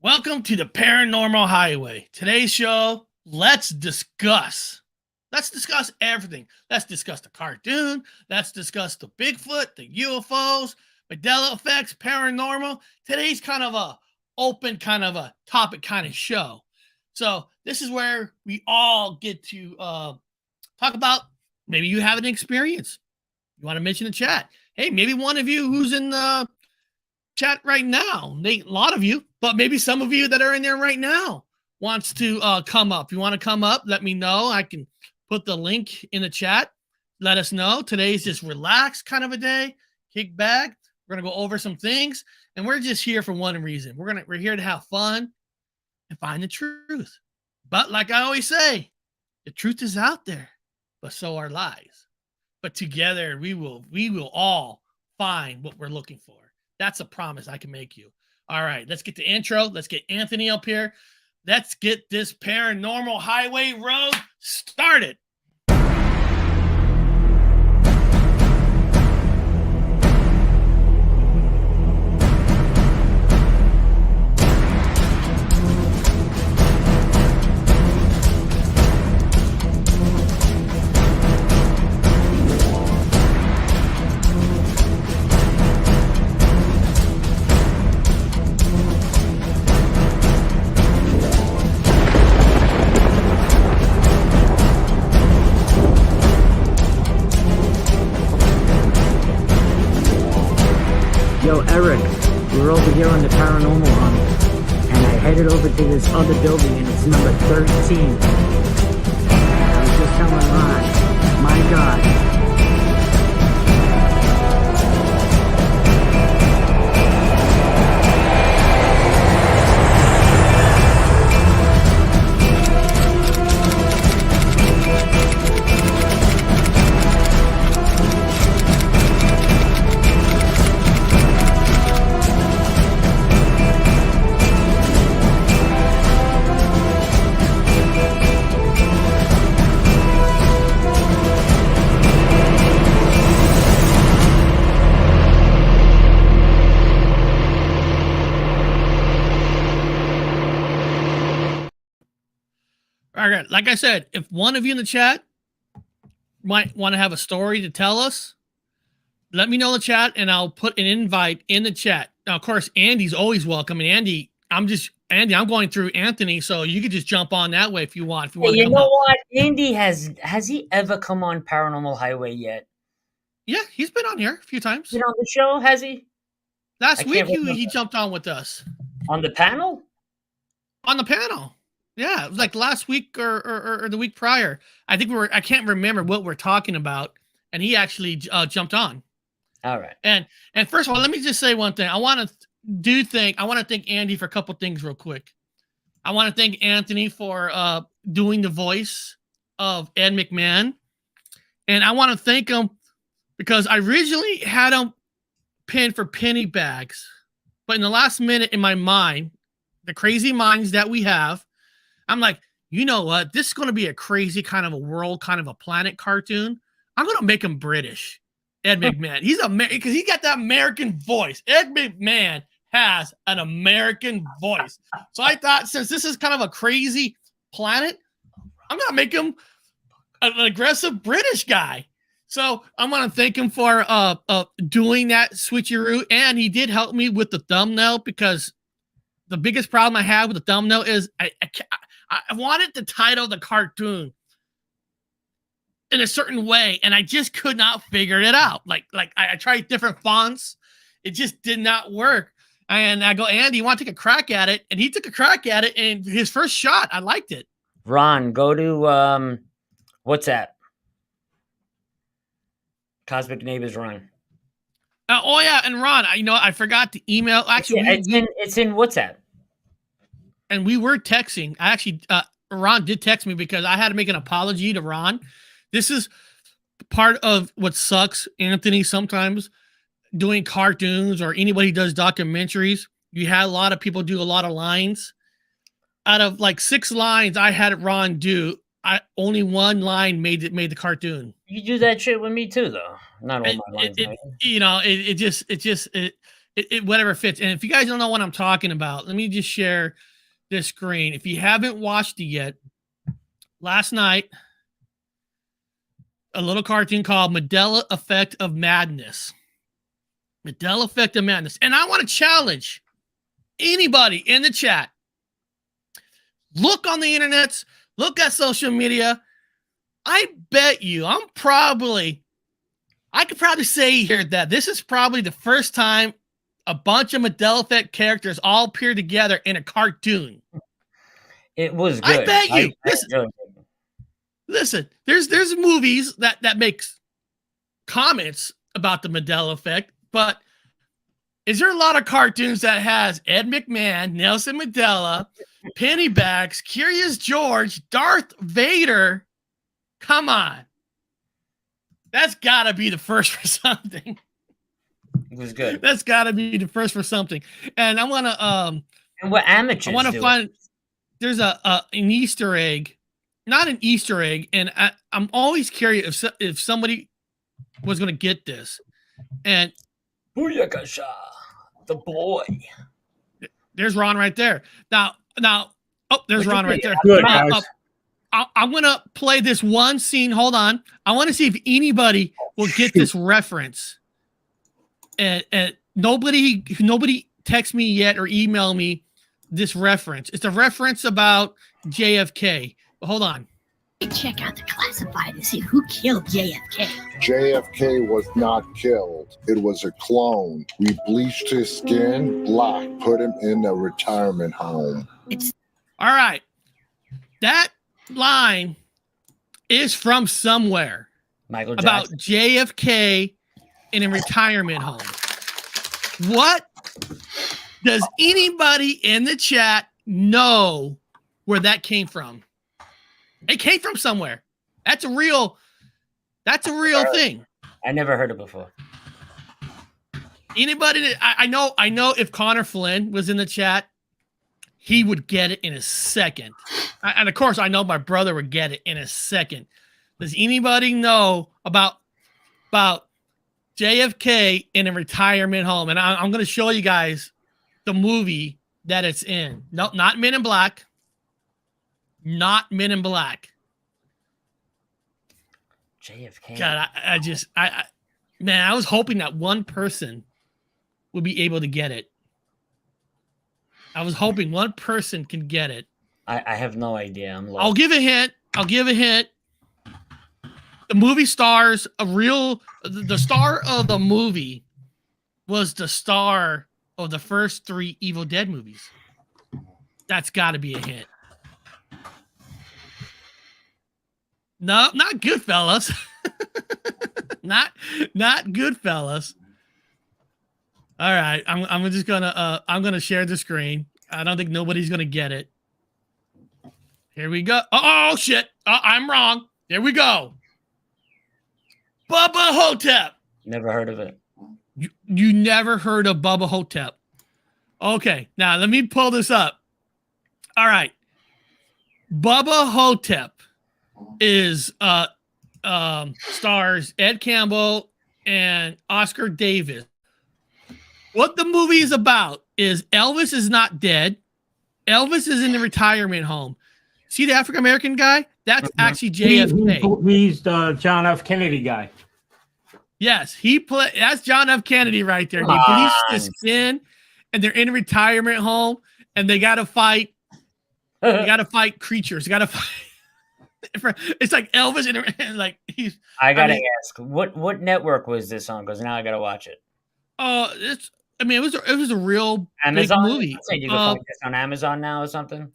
Welcome to the Paranormal Highway. Today's show, let's discuss everything. Let's discuss the cartoon. Let's discuss the Bigfoot, the UFOs, Mandela Effects, paranormal. Today's kind of a open kind of a topic kind of show. So this is where we all get to talk about maybe you have an experience. You want to mention the chat. Hey, maybe one of you who's in the chat right now, a lot of you, but maybe some of you that are in there right now wants to come up. If you want to come up, let me know. I can put the link in the chat. Let us know. Today's just relaxed kind of a day. Kick back. We're gonna go over some things, and we're just here for one reason. We're here to have fun and find the truth. But like I always say, the truth is out there, but so are lies. But together we will all find what we're looking for. That's a promise I can make you. All right, let's get the intro. Let's get Anthony up here. Let's get this paranormal highway road started. Yo, Eric, we're over here on the Paranormal Hunt, and I headed over to this other building, and it's number 13. I was just telling Ron, my God. All right, like I said, if one of you in the chat might want to have a story to tell us, let me know in the chat and I'll put an invite in the chat. Now, of course, Andy's always welcome. And Andy, I'm going through Anthony, so you could just jump on that way if you want. If you want to come know up. what? Andy has he ever come on Paranormal Highway yet? Yeah, he's been on here a few times. Been on the show, has he? Last week he jumped on with us. On the panel? On the panel. Yeah, it was like last week or the week prior. I think I can't remember what we're talking about, and he actually jumped on. All right. And first of all, let me just say one thing. I want to thank Andy for a couple things real quick. I want to thank Anthony for doing the voice of Ed McMahon, and I want to thank him because I originally had him pinned for penny bags, but in the last minute in my mind, the crazy minds that we have, I'm like, you know what? This is going to be a crazy kind of a world, kind of a planet cartoon. I'm going to make him British. Ed McMahon. He's American because he got that American voice. Ed McMahon has an American voice. So I thought since this is kind of a crazy planet, I'm going to make him an aggressive British guy. So I'm going to thank him for doing that switcheroo. And he did help me with the thumbnail because the biggest problem I have with the thumbnail is I wanted to title the cartoon in a certain way, and I just could not figure it out. Like I tried different fonts, it just did not work. And I go, Andy, you want to take a crack at it? And he took a crack at it, and his first shot, I liked it. Ron, go to what's that? Cosmic Neighbors Ron. Oh yeah, and Ron, I forgot to email. Actually, it's in WhatsApp. And we were texting. Ron did text me because I had to make an apology to Ron. This is part of what sucks, Anthony, sometimes doing cartoons or anybody does documentaries. You had a lot of people do a lot of lines. Out of like 6 lines I had Ron do, only one line made the cartoon. You do that shit with me too, though. Not all my lines. whatever fits. And if you guys don't know what I'm talking about, let me just share this screen. If you haven't watched it yet, last night, a little cartoon called Mandela Effect of Madness. Mandela Effect of Madness. And I want to challenge anybody in the chat. Look on the internets, look at social media. I bet you I could probably say here that this is probably the first time a bunch of Mandela Effect characters all appear together in a cartoon. It was good. I bet you. Listen, there's movies that makes comments about the Mandela Effect, but is there a lot of cartoons that has Ed McMahon, Nelson Mandela, Pennybags, Curious George, Darth Vader? Come on. That's got to be the first for something. It was good. That's got to be the first for something. And I want to and what amateurs I want to find there's an Easter egg. Not an Easter egg, and I'm always curious if somebody was going to get this. And Booyakasha, the boy. There's Ron right there. Now, oh, there's Ron right there. Good, guys. I'm going to play this one scene. Hold on. I want to see if anybody will get this reference. And nobody text me yet or email me this reference. It's a reference about JFK. Hold on. Check out the classified to see who killed JFK. JFK was not killed. It was a clone. We bleached his skin black, put him in a retirement home. All right. That line is from somewhere. Michael Jackson. About JFK in a retirement home. What does anybody in the chat know where that came from? It came from somewhere. That's a real thing. I never heard it before. Anybody? I know if Connor Flynn was in the chat, he would get it in a second. And of course, I know my brother would get it in a second. Does anybody know about JFK in a retirement home? And I'm going to show you guys the movie that it's in. No, not Men in Black. Not Men in Black. JFK. God, I was hoping that one person would be able to get it. I was hoping one person can get it. I have no idea. I'm lost. I'll give a hint. The movie stars the star of the movie was the star of the first 3 Evil Dead movies. That's got to be a hint. No, not Goodfellas. not Goodfellas. All right, I'm just gonna share the screen. I don't think nobody's gonna get it. Here we go. Oh shit! I'm wrong. There we go. Bubba Hotep. Never heard of it. You never heard of Bubba Hotep? Okay, now let me pull this up. All right, Bubba Hotep is stars Ed Campbell and Oscar Davis. What the movie is about is Elvis is not dead. Elvis is in the retirement home. See the African American guy? That's actually JFK. He's the John F. Kennedy guy. Yes, that's John F. Kennedy right there. They bleached his skin, and they're in a retirement home, and they got to fight. They got to fight creatures. They got to fight. It's like Elvis and like he's. I gotta ask, what network was this on? Because now I gotta watch it. It was a real Amazon big movie. You can find this on Amazon now or something.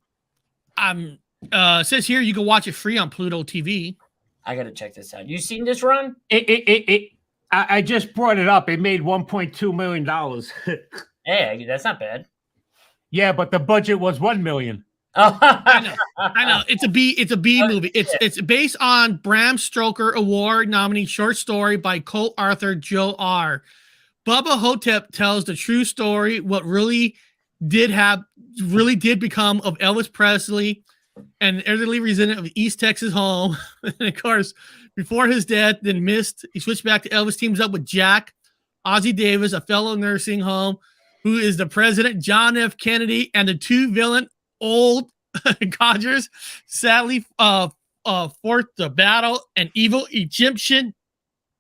It says here you can watch it free on Pluto TV. I gotta check this out. You seen this run? I just brought it up. It made $1.2 million. Hey, that's not bad. Yeah, but the budget was $1 million. I know. It's a B movie. It's based on Bram Stoker Award nominee short story by Cole Arthur Joe R. Bubba Hotep tells the true story what really did become of Elvis Presley, an elderly resident of East Texas home. And of course, before his death, he switched back to Elvis, teams up with Jack, Ozzie Davis, a fellow nursing home, who is the president, John F. Kennedy, and the two villain old codgers sadly fought the battle an evil Egyptian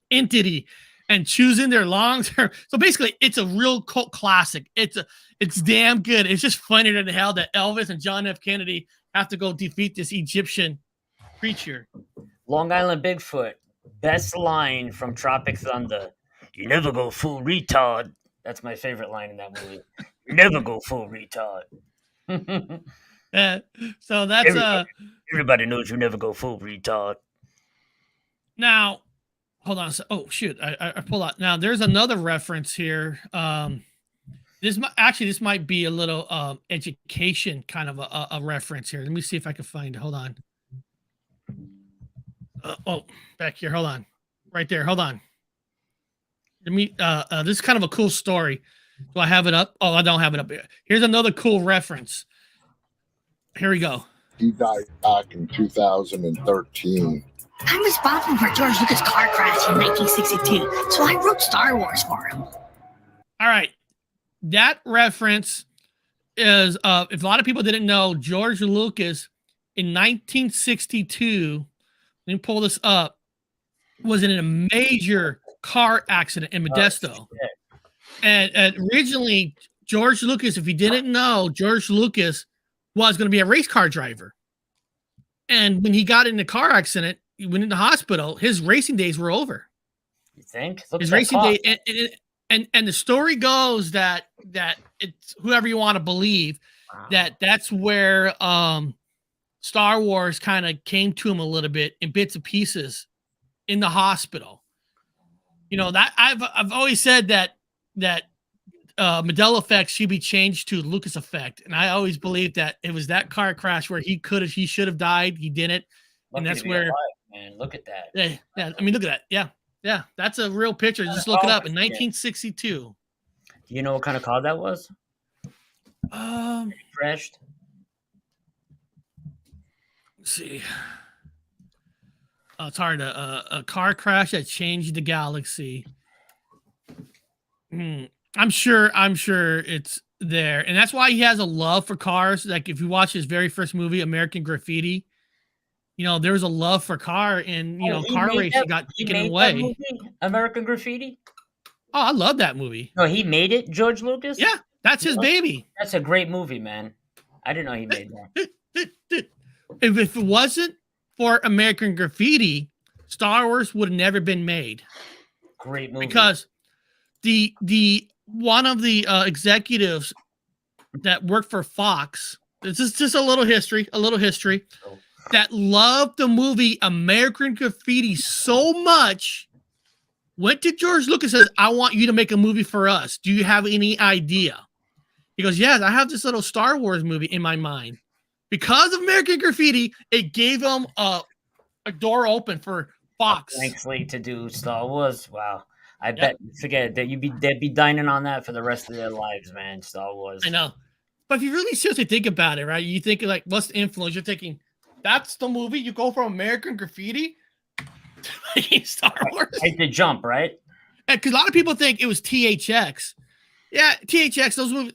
entity and choosing their long term. So basically, it's a real cult classic. It's damn good. It's just funnier than hell that Elvis and John F. Kennedy have to go defeat this Egyptian creature. Long Island Bigfoot. Best line from Tropic Thunder. You never go full retard. That's my favorite line in that movie. You never go full retard. So that's everybody knows you never go full retard. Now, hold on. Oh shoot, I pulled out. Now there's another reference here. This might be a little education kind of a reference here. Let me see if I can find it. Hold on. Back here. Hold on. Right there. Hold on. Let me. This is kind of a cool story. Do I have it up? Oh, I don't have it up here. Here's another cool reference. Here we go. He died back in 2013. I'm responsible for George Lucas' car crash in 1962, so I wrote Star Wars for him. All right. That reference is, if a lot of people didn't know, George Lucas in 1962, let me pull this up, was in a major car accident in Modesto. And originally, George Lucas, if you didn't know, George Lucas was going to be a race car driver. And when he got in the car accident, he went into hospital, his racing days were over. You think? His racing day, and the story goes that it's whoever you want to believe, that's where Star Wars kind of came to him a little bit in bits and pieces in the hospital. You know, that I've always said that Mandela Effect should be changed to Lucas Effect, and I always believed that it was that car crash where he should have died, he didn't, and that's where. Alive, man, look at that. Yeah. I mean, look at that. Yeah. That's a real picture. Just look it up in 1962. Do you know what kind of car that was? Crashed. Let's see. It's hard. A car crash that changed the galaxy. I'm sure it's there, and that's why he has a love for cars. Like if you watch his very first movie, American Graffiti, you know there was a love for car, and car racing got taken away. American Graffiti. Oh, I love that movie. No, he made it, George Lucas. Yeah, that's his baby. That's a great movie, man. I didn't know he made that. If it wasn't for American Graffiti, Star Wars would have never been made. Great movie. Because the one of the executives that worked for Fox, this is just a little history, that loved the movie American Graffiti so much, went to George Lucas and says, I want you to make a movie for us. Do you have any idea? He goes, yes, I have this little Star Wars movie in my mind. Because of American Graffiti, it gave them a door open for Fox. Blank slate to do Star Wars. Wow. I bet, forget it, they'd be dining on that for the rest of their lives, man. Star Wars. I know. But if you really seriously think about it, right? You think like, what's the influence? You're thinking, that's the movie? You go from American Graffiti to making Star Wars? Take the jump, right? Because a lot of people think it was THX. Yeah, THX, those movies,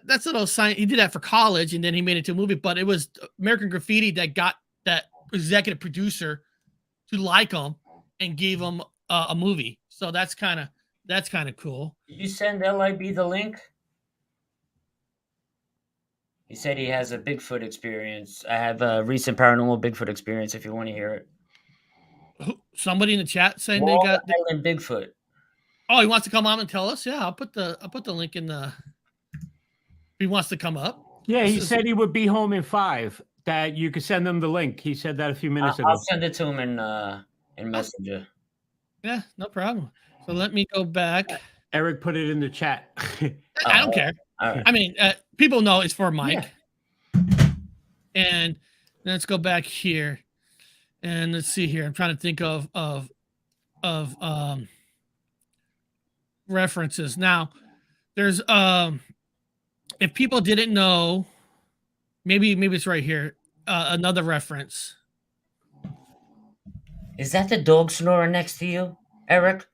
that's a little science. He did that for college, and then he made it to a movie. But it was American Graffiti that got that executive producer to like him and gave him a movie. So that's kind of cool. Did you send LIB the link? He said he has a Bigfoot experience. I have a recent paranormal Bigfoot experience. If you want to hear it. Somebody in the chat saying Long they got Island Bigfoot. Oh, he wants to come on and tell us. Yeah, I'll put the link in the. He wants to come up. Yeah, he said he would be home in 5. That you could send him the link. He said that a few minutes ago. I'll send it to him in Messenger. Yeah, no problem. So let me go back. Eric put it in the chat. I don't care. Right. I mean, people know it's for Mike. Yeah. And let's go back here, and let's see here. I'm trying to think of references. Now, there's if people didn't know, maybe it's right here. Another reference. Is that the dog snoring next to you, Eric?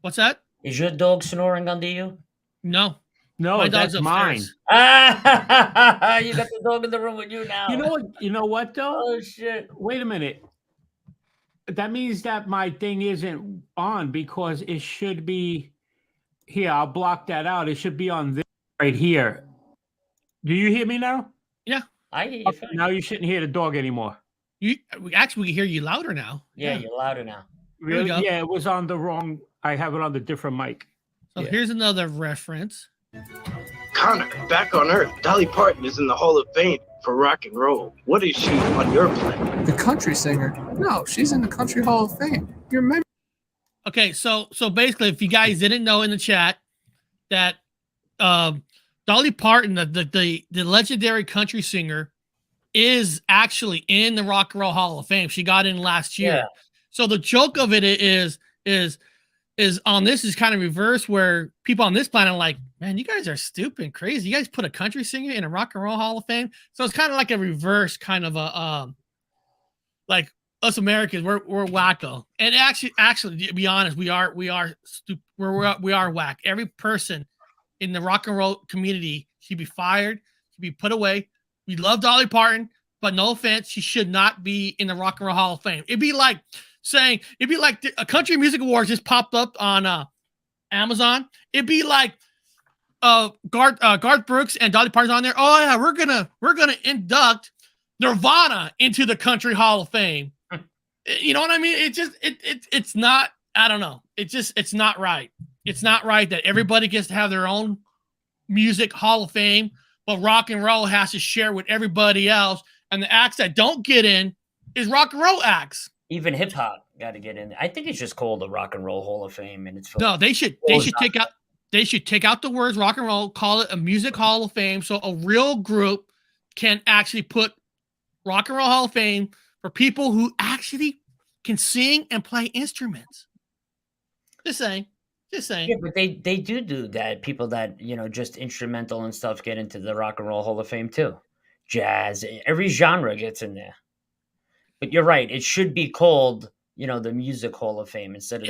What's that? Is your dog snoring under you? No, No, my dog's that's mine. upstairs. Ah, you got the dog in the room with you now. You know what? You know what though? Oh shit! Wait a minute. That means that my thing isn't on because it should be here. I'll block that out. It should be on this right here. Do you hear me now? Yeah, I hear you. Okay, fine. now you shouldn't hear the dog anymore. we can hear you louder now. Yeah, you're louder now. we Really? go. Yeah, it was on the wrong. I have it on the different mic. So Yeah. here's another reference. Connor, back on Earth, Dolly Parton is in the Hall of Fame for rock and roll. What is she on your planet? The country singer? No, she's in the Country Hall of Fame. You're memory. Okay, so basically, if you guys didn't know in the chat that Dolly Parton, the legendary country singer, is actually in the Rock and Roll Hall of Fame. She got in last year. Yeah. So the joke of it is on this is kind of reverse, where people on this planet are like, man, you guys are stupid and crazy. You guys put a country singer in a Rock and Roll Hall of Fame. So it's kind of like a reverse kind of a like us Americans, we're wacko. And actually, to be honest, we are stupid. We are whack. Every person in the rock and roll community should be fired, should be put away. We love Dolly Parton, but no offense, she should not be in the Rock and Roll Hall of Fame. It'd be like a country music awards just popped up on Amazon. It'd be like Garth Brooks and Dolly Parton's on there. Oh yeah, we're gonna induct Nirvana into the Country Hall of Fame. You know what I mean? It's not. I don't know. It's not right. It's not right that everybody gets to have their own music Hall of Fame, but rock and roll has to share with everybody else. And the acts that don't get in is rock and roll acts. Even hip hop got to get in. I think it's just called the Rock and Roll Hall of Fame, and it's No, they should take out the words rock and roll, call it a music Hall of Fame, so a real group can actually put Rock and Roll Hall of Fame for people who actually can sing and play instruments. Just saying. Yeah, but they do that. People that, just instrumental and stuff get into the Rock and Roll Hall of Fame too. Jazz, every genre gets in there. But you're right. It should be called, the Music Hall of Fame instead of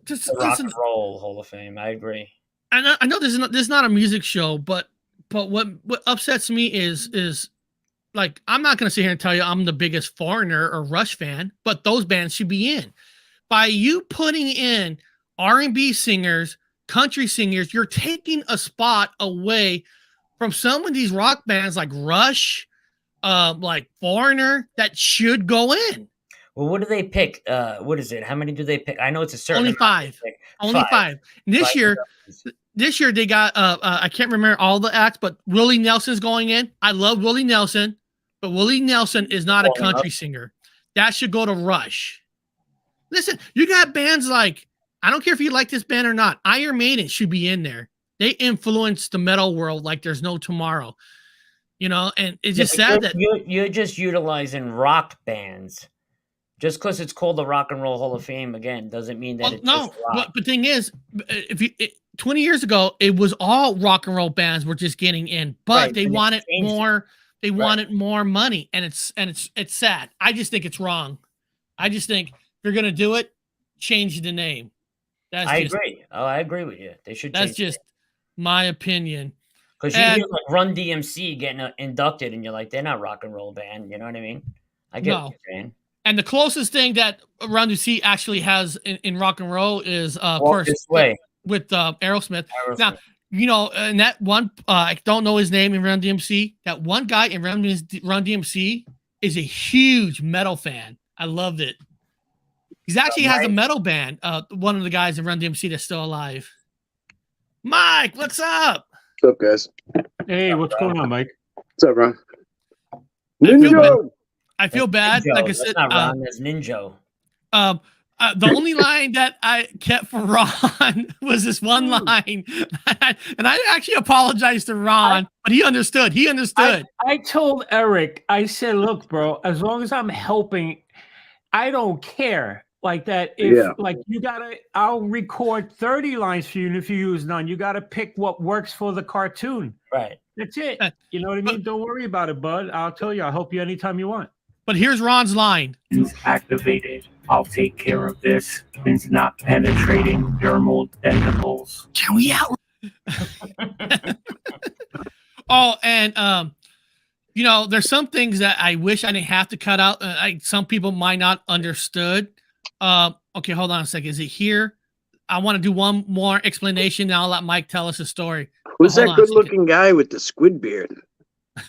just the Rock and Roll Hall of Fame. I agree. I know this is not a music show, but what upsets me is like, I'm not going to sit here and tell you I'm the biggest Foreigner or Rush fan, but those bands should be in. By you putting in R&B singers, country singers, you're taking a spot away from some of these rock bands like Rush, like Foreigner, that should go in. Well, what do they pick? What is it? How many do they pick? I know it's a certain Only five. Only five. This year they got I can't remember all the acts, but Willie Nelson's going in. I love Willie Nelson, but Willie Nelson is not a country singer. That should go to Rush. Listen, you got bands like, I don't care if you like this band or not, Iron Maiden should be in there. They influenced the metal world like there's no tomorrow. And it's just sad that you're just utilizing rock bands. Just because it's called the Rock and Roll Hall of Fame again doesn't mean that it's just rock. But the thing is, 20 years ago, it was all rock and roll bands were just getting in, but they wanted more. They wanted more money, and it's sad. I just think it's wrong. I just think if you're gonna do it, change the name. I agree. Oh, I agree with you. They should. That's just my opinion. Because you hear like Run DMC getting inducted, and you're like, they're not rock and roll band. You know what I mean? I get what you're saying. And the closest thing that Run DMC actually has in rock and roll is, of Walk course, This Way with Aerosmith. Now, and that one, I don't know his name in Run DMC. That one guy in Run DMC is a huge metal fan. I loved it. He's actually has a metal band. One of the guys in Run DMC that's still alive. Mike, what's up? What's up, guys? Hey, what's going on, Mike? What's up, Ron? I feel bad. Ninja. Like I said, that's not Ron, that's Ninja. The only line that I kept for Ron was this one line, and I actually apologized to Ron, but he understood. I told Eric, I said, "Look, bro, as long as I'm helping, I don't care." Like that, like you gotta, I'll record 30 lines for you, and if you use none, you gotta pick what works for the cartoon. Right. That's it. You know what I mean? Don't worry about it, bud. I'll tell you. I'll help you anytime you want. But here's Ron's line. Is activated. I'll take care of this. It's not penetrating dermal denticles. Can we out? Oh, and you know, there's some things that I wish I didn't have to cut out. Some people might not understood. Okay, hold on a second. Is it here? I want to do one more explanation. Now I'll let Mike tell us a story. Who's that good-looking guy with the squid beard?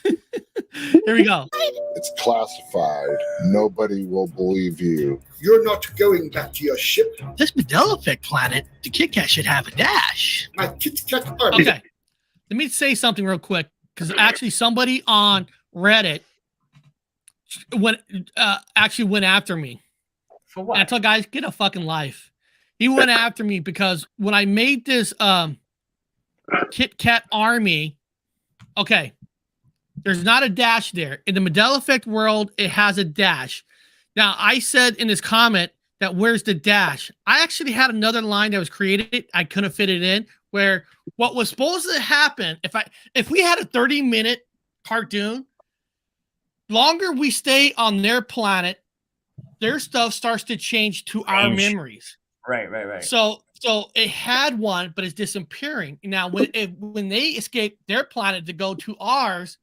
Here we go. It's classified. Nobody will believe you. You're not going back to your ship. This Mandela Effect planet, the Kit Kat should have a dash. My Kit Kat army. Okay, let me say something real quick, because actually somebody on Reddit actually went after me. For what? And I told guys, get a fucking life. He went after me because when I made this Kit Kat army, okay, there's not a dash there. In the Mandela Effect world, it has a dash. Now, I said in this comment that where's the dash? I actually had another line that was created. I couldn't fit it in, where what was supposed to happen, if we had a 30-minute cartoon, longer we stay on their planet, their stuff starts to change to our memories. Right. So it had one, but it's disappearing. Now, when they escape their planet to go to ours,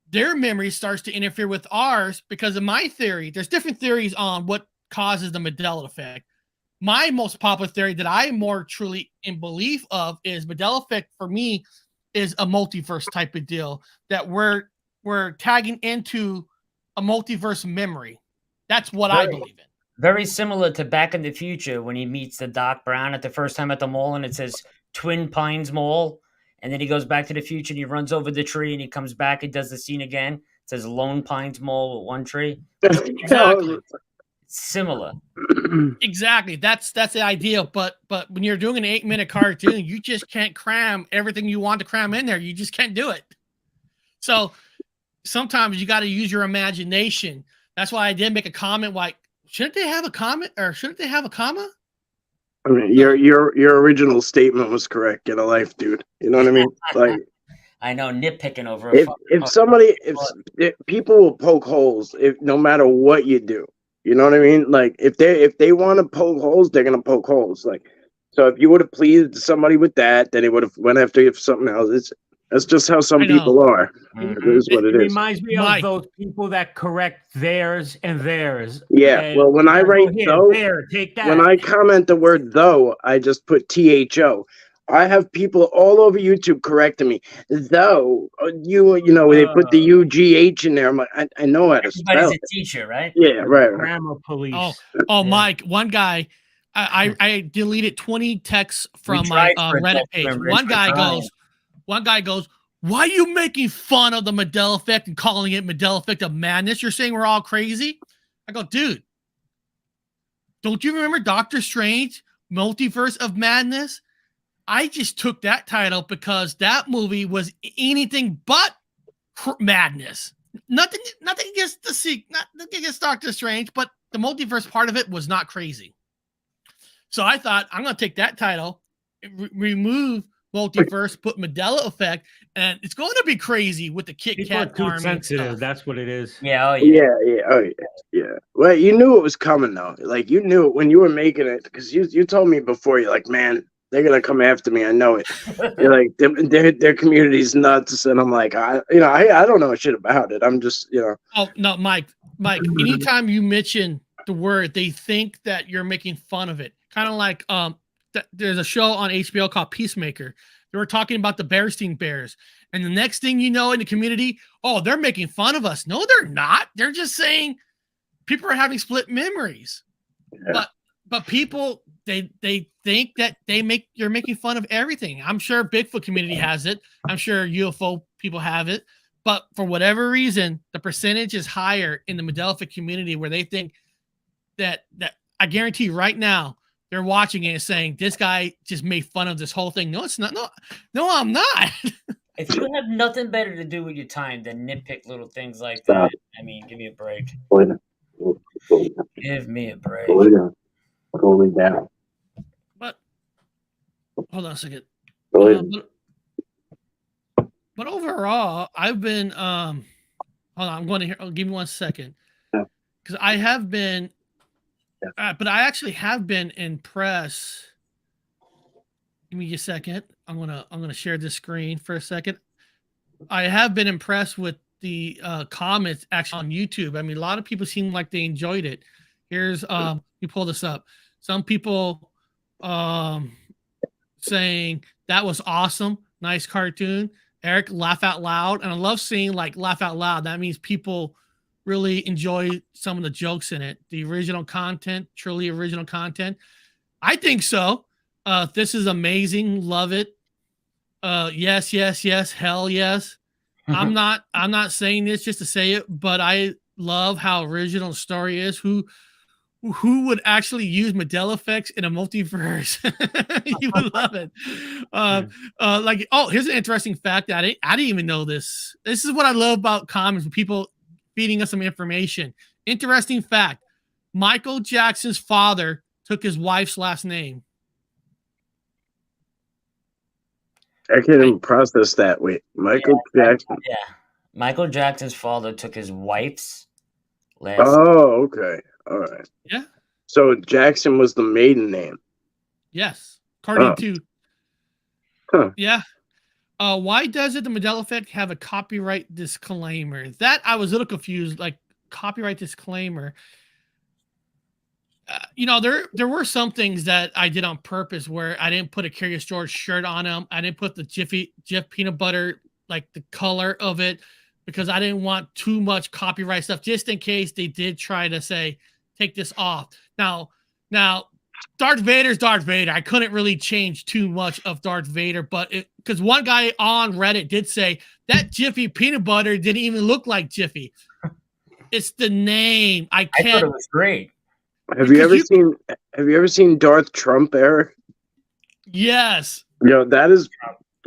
their memory starts to interfere with ours because of my theory. There's different theories on what causes the Mandela Effect. My most popular theory that I am more truly in belief of is Mandela Effect for me is a multiverse type of deal, that we're tagging into a multiverse memory. That's what I believe in. Very similar to Back in the Future when he meets the Doc Brown at the first time at the mall and it says Twin Pines Mall. And then he goes back to the future and he runs over the tree and he comes back and does the scene again. It says Lone Pines Mall with one tree. Exactly. Similar. Exactly. That's the idea. But when you're doing an 8-minute cartoon, you just can't cram everything you want to cram in there. You just can't do it. So sometimes you got to use your imagination. That's why I did make a comment like, shouldn't they have a comment or shouldn't they have a comma? I mean, your original statement was correct. Get a life, dude. You know what I mean? Like, I know, nitpicking over. If people will poke holes, no matter what you do, you know what I mean? Like, if they want to poke holes, they're gonna poke holes. Like, so if you would have pleased somebody with that, then they would have went after you for something else. That's just how some people are. It is what it is. Reminds me of those people that correct theirs and theirs. Yeah, and well, when I write though, take that. when I comment the word though, I just put THO. I have people all over YouTube correcting me. Though you know, they put the UGH in there. I'm like, I know how to spell. Everybody's a teacher, right? Yeah, right. Grammar police. Oh, Mike, one guy, I deleted 20 texts from my Reddit page. One guy goes, why are you making fun of the Mandela Effect and calling it Mandela Effect of Madness? You're saying we're all crazy? I go, dude, don't you remember Doctor Strange, Multiverse of Madness? I just took that title because that movie was anything but madness. Nothing against nothing against Doctor Strange, but the multiverse part of it was not crazy. So I thought, I'm going to take that title, remove multiverse, put Mandela Effect, and it's going to be crazy with the Kit Kat too army. Sensitive. That's what it is. Yeah. Yeah. Well, you knew it was coming though. Like, you knew it when you were making it, because you told me before. You're like, man, they're gonna come after me. I know it. You're like, their community's nuts, and I'm like, I don't know shit about it. I'm just, Oh no, Mike. Anytime you mention the word, they think that you're making fun of it. Kind of like there's a show on HBO called Peacemaker. They were talking about the Bearstein Bears. And the next thing you know in the community, oh, they're making fun of us. No, they're not. They're just saying people are having split memories. Yeah. But people, they think that you're making fun of everything. I'm sure Bigfoot community has it. I'm sure UFO people have it. But for whatever reason, the percentage is higher in the Mandela Effect community where they think that I guarantee right now, they're watching it and saying, this guy just made fun of this whole thing. No, it's not. No, I'm not. If you have nothing better to do with your time than nitpick little things like that, I mean, give me a break. Give me a break. Going down. But hold on a second. But overall, I've been hold on, I'm going to hear. Give me 1 second. because I have been, but I actually have been impressed. Give me a second. I'm gonna share this screen for a second. I have been impressed with the comments actually on YouTube. I mean, a lot of people seem like they enjoyed it. Here's you pull this up. Some people saying that was awesome, nice cartoon. Eric, laugh out loud, and I love seeing like laugh out loud. That means people really enjoy some of the jokes in it. The original content, truly original content. I think so. This is amazing. Love it. Yes, yes, yes. Hell yes. I'm not saying this just to say it, but I love how original the story is. Who would actually use Mandela effects in a multiverse? You would love it. Like, oh, here's an interesting fact that I didn't even know this. This is what I love about comments, people feeding us some information. Interesting fact: Michael Jackson's father took his wife's last name. I can't even process that. Wait, Michael Jackson. Yeah, Michael Jackson's father took his wife's last. Oh, okay, all right. Yeah. So Jackson was the maiden name. Yes, according to. Huh. Yeah. Why does it the Mandela Effect have a copyright disclaimer? That I was a little confused. Like copyright disclaimer. You know, there were some things that I did on purpose where I didn't put a Curious George shirt on them. I didn't put the Jif peanut butter, like the color of it, because I didn't want too much copyright stuff, just in case they did try to say, take this off. Now, Darth Vader's Darth Vader. I couldn't really change too much of Darth Vader, but because one guy on Reddit did say that Jiffy peanut butter didn't even look like Jiffy. It's the name. I thought it was great. Have you ever seen Darth Trump, Eric? Yes. You know, that is,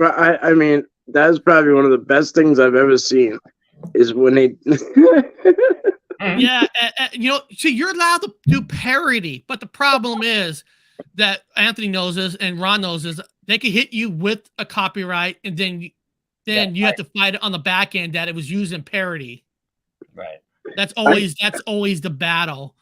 I mean, that is probably one of the best things I've ever seen. Is when they. Yeah, you know, see, you're allowed to do parody, but the problem is that Anthony knows this and Ron knows this. They can hit you with a copyright, and then you have to fight it on the back end that it was used in parody. Right. That's always the battle.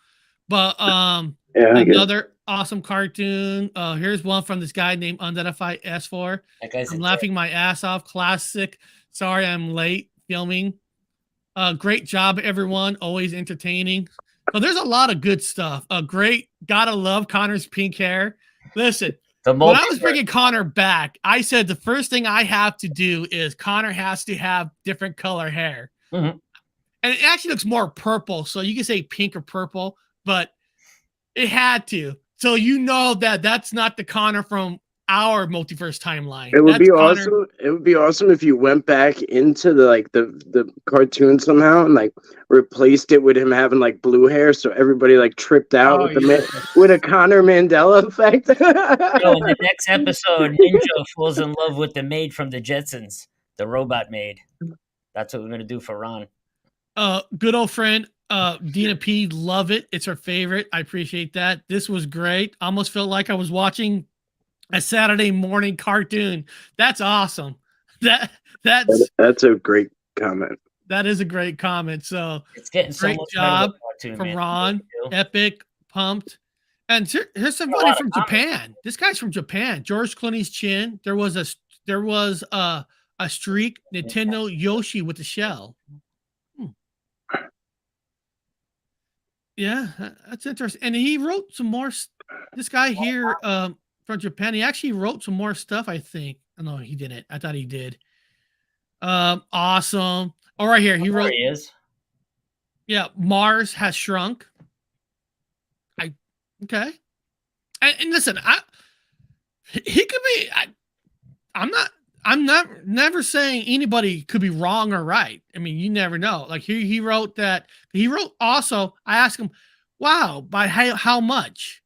But another awesome cartoon. Here's one from this guy named Unidentified S4. I'm laughing my ass off. Classic. Sorry, I'm late filming. Great job, everyone. Always entertaining. So there's a lot of good stuff. Gotta love Connor's pink hair. Listen, when I was bringing Connor back, I said the first thing I have to do is Connor has to have different color hair. Mm-hmm. And it actually looks more purple. So you can say pink or purple, but it had to. So you know that that's not the Connor from our multiverse timeline. It would be awesome. It would be awesome if you went back into the cartoon somehow and like replaced it with him having like blue hair, so everybody like tripped out with a Connor Mandela effect. In the next episode, Ninja falls in love with the maid from the Jetsons, the robot maid. That's what we're gonna do for Ron. Good old friend Dina P, love it. It's her favorite. I appreciate that. This was great. Almost felt like I was watching a Saturday morning cartoon. That's awesome. That's a great comment. That is a great comment. So it's getting great job from Ron. Epic, pumped. And here's somebody from Japan. This guy's from Japan. George Clooney's chin. There was a streak. Nintendo Yoshi with the shell. Yeah, that's interesting. And he wrote some more. This guy here from Japan, he actually wrote some more stuff, I think. Oh, no, he didn't. I thought he did. Awesome. Oh, right here. He wrote. There he is. Yeah, Mars has shrunk. Okay. And listen, he could be. I'm never saying anybody could be wrong or right. I mean, you never know. Like he wrote that. He wrote also, I asked him, wow, by how much?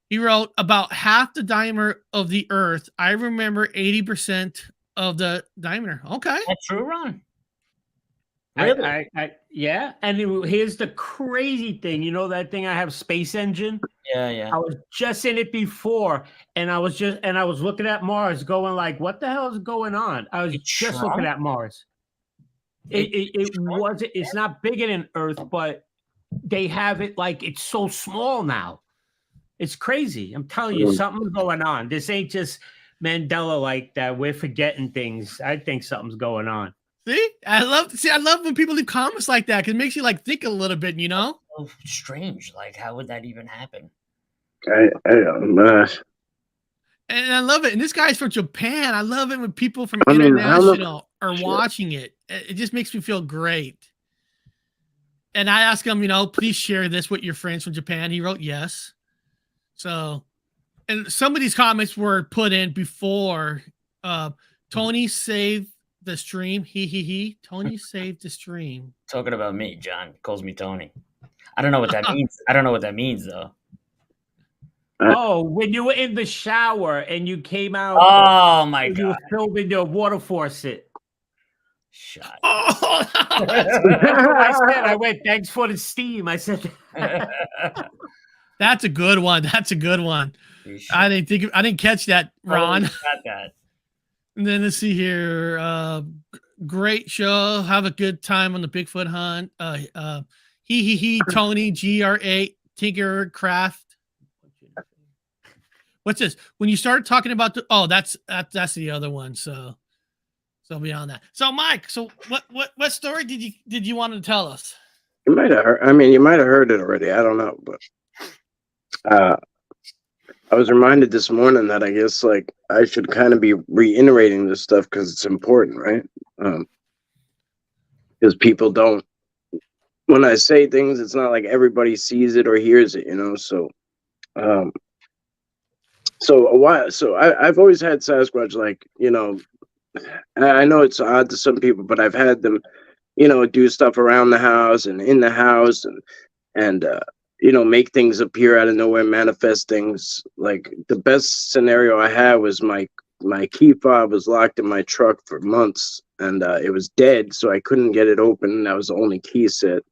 He wrote about half the diameter of the Earth. I remember 80% of the diameter. Okay. That's true, Ron. Really? Yeah. And here's the crazy thing. You know that thing I have, Space Engine? Yeah. I was just in it before, and I was looking at Mars going like, what the hell is going on? I was just looking at Mars. It's not bigger than Earth, but they have it like it's so small now. It's crazy. I'm telling you, something's going on. This ain't just Mandela like that. We're forgetting things. I think something's going on. See, I love when people leave comments like that because it makes you like think a little bit, you know? So strange. Like, how would that even happen? I don't know. And I love it. And this guy's from Japan. I love it when people from I mean, international are watching it. It just makes me feel great. And I asked him, you know, please share this with your friends from Japan. He wrote yes. So, and some of these comments were put in before Tony saved the stream. He. Tony saved the stream. Talking about me, John calls me Tony. I don't know what that means. I don't know what that means though. Oh, when you were in the shower and you came out. Oh my God! You were filming your water faucet. Shut. Oh, that's what I said. I went, thanks for the steam. I said. That's a good one. That's a good one. I didn't catch that, Ron. Got that. And then let's see here. Great show. Have a good time on the Bigfoot hunt. He Tony GR8 Tinker Craft. What's this? When you start talking about that's the other one. So beyond that. So Mike, so what story did you want to tell us? You might have heard. I mean, you might have heard it already. I don't know, but I was reminded this morning that I guess like I should kind of be reiterating this stuff because it's important, right? Because people don't. When I say things, it's not like everybody sees it or hears it, you know. So, I've always had Sasquatch, like, you know. I know it's odd to some people, but I've had them, you know, do stuff around the house and in the house and you know, make things appear out of nowhere, manifest things. Like the best scenario I had was my key fob was locked in my truck for months and it was dead, so I couldn't get it open. That was the only key set.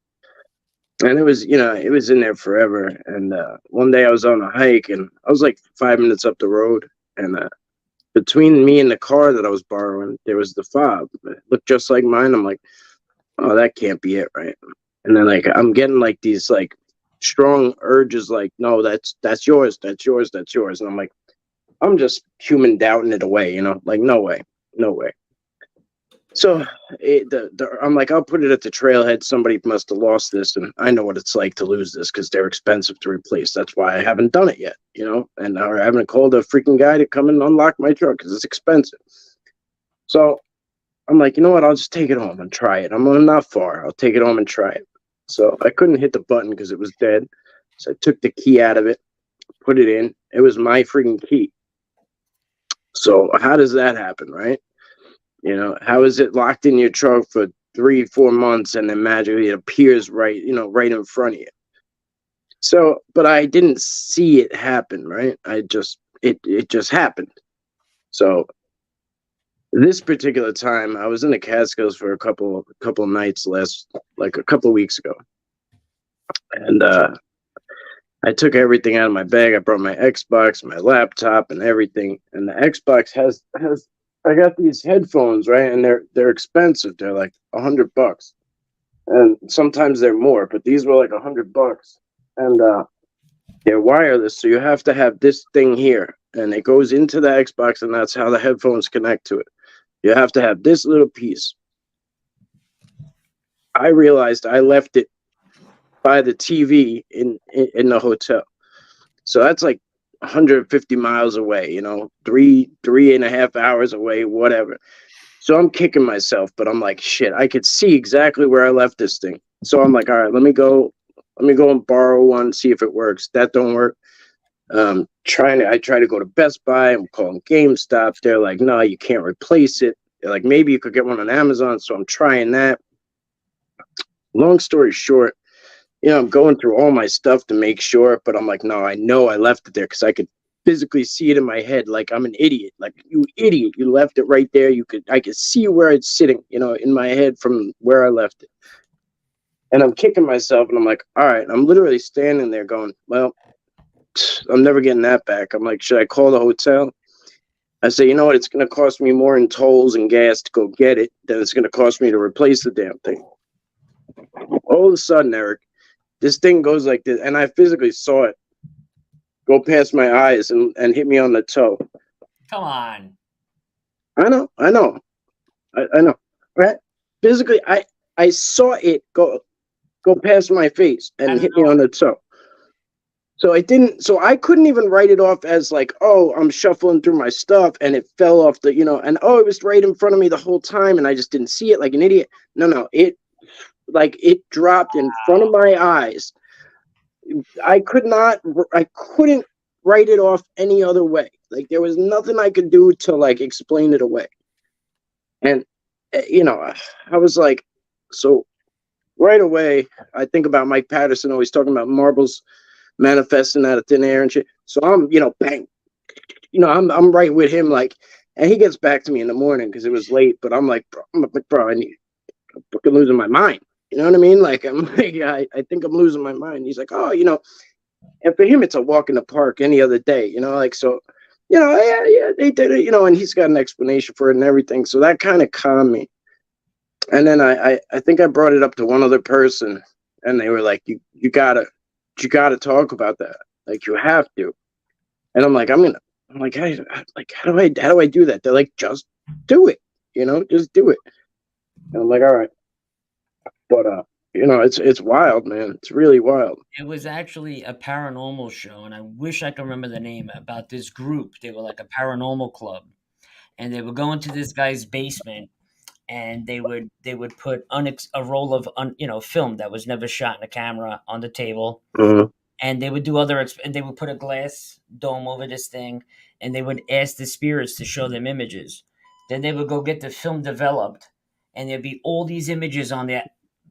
And it was, you know, it was in there forever. And one day I was on a hike and I was like 5 minutes up the road. And between me and the car that I was borrowing, there was the fob. It looked just like mine. I'm like, oh, that can't be it, right? And then like I'm getting like these like strong urges, like, no, that's yours, that's yours, that's yours. And I'm like, I'm just human doubting it away, you know, like no way. So I'm like, I'll put it at the trailhead. Somebody must have lost this, and I know what it's like to lose this because they're expensive to replace. That's why I haven't done it yet, you know, and I haven't called a freaking guy to come and unlock my truck because it's expensive. So I'm like, you know what? I'll just take it home and try it. I'm not far. I'll take it home and try it. So I couldn't hit the button because it was dead. So I took the key out of it, put it in. It was my freaking key. So how does that happen, right? You know, how is it locked in your truck for 3-4 months and then magically it appears right, you know, right in front of you? So, but I didn't see it happen, right? It just happened. So this particular time, I was in the Catskills for a couple of nights like a couple of weeks ago. And I took everything out of my bag. I brought my Xbox, my laptop, and everything. And the Xbox has I got these headphones, right? And they're expensive. They're like $100. And sometimes they're more, but these were like $100. And they're wireless, so you have to have this thing here. And it goes into the Xbox, and that's how the headphones connect to it. You have to have this little piece. I realized I left it by the TV in the hotel. So that's like 150 miles away, you know, 3.5 hours away, whatever. So I'm kicking myself, but I'm like, shit, I could see exactly where I left this thing. So I'm like, all right, let me go and borrow one, see if it works. That don't work. I try to go to Best Buy. I'm calling GameStop. They're like, no, you can't replace it. They're like, maybe you could get one on Amazon. So I'm trying that. Long story short, you know, I'm going through all my stuff to make sure, but I'm like, no, I know I left it there because I could physically see it in my head. Like, I'm an idiot. Like, you idiot. You left it right there. I could see where it's sitting, you know, in my head from where I left it. And I'm kicking myself and I'm like, all right, I'm literally standing there going, well, I'm never getting that back. I'm like, should I call the hotel? I say, you know what? It's going to cost me more in tolls and gas to go get it than it's going to cost me to replace the damn thing. All of a sudden, Eric, this thing goes like this, and I physically saw it go past my eyes and hit me on the toe. Come on. I know. I know. Right? Physically, I saw it go past my face and hit me on the toe. So I couldn't even write it off as like, oh, I'm shuffling through my stuff and it fell off the, and oh, it was right in front of me the whole time and I just didn't see it like an idiot. No, it dropped in front of my eyes. I couldn't write it off any other way. Like there was nothing I could do to like explain it away. And I was like, so right away, I think about Mike Patterson always talking about marbles manifesting out of thin air and shit. So I'm, bang, I'm right with him. Like, and he gets back to me in the morning because it was late. But I'm like, bro, I'm fucking losing my mind. You know what I mean? Like, I'm like, I think I'm losing my mind. He's like, oh, and for him, it's a walk in the park any other day. Like so. Yeah, they did it, and he's got an explanation for it and everything. So that kind of calmed me. And then I think I brought it up to one other person, and they were like, you gotta talk about that. Like you have to. And I'm like, hey, how do I do that? They're like, just do it, just do it. And I'm like, all right. But it's wild, man. It's really wild. It was actually a paranormal show, and I wish I could remember the name, about this group. They were like a paranormal club, and they would go into this guy's basement, and they would put a roll of film that was never shot in a camera on the table, and they would do and they would put a glass dome over this thing, and they would ask the spirits to show them images. Then they would go get the film developed, and there'd be all these images on there.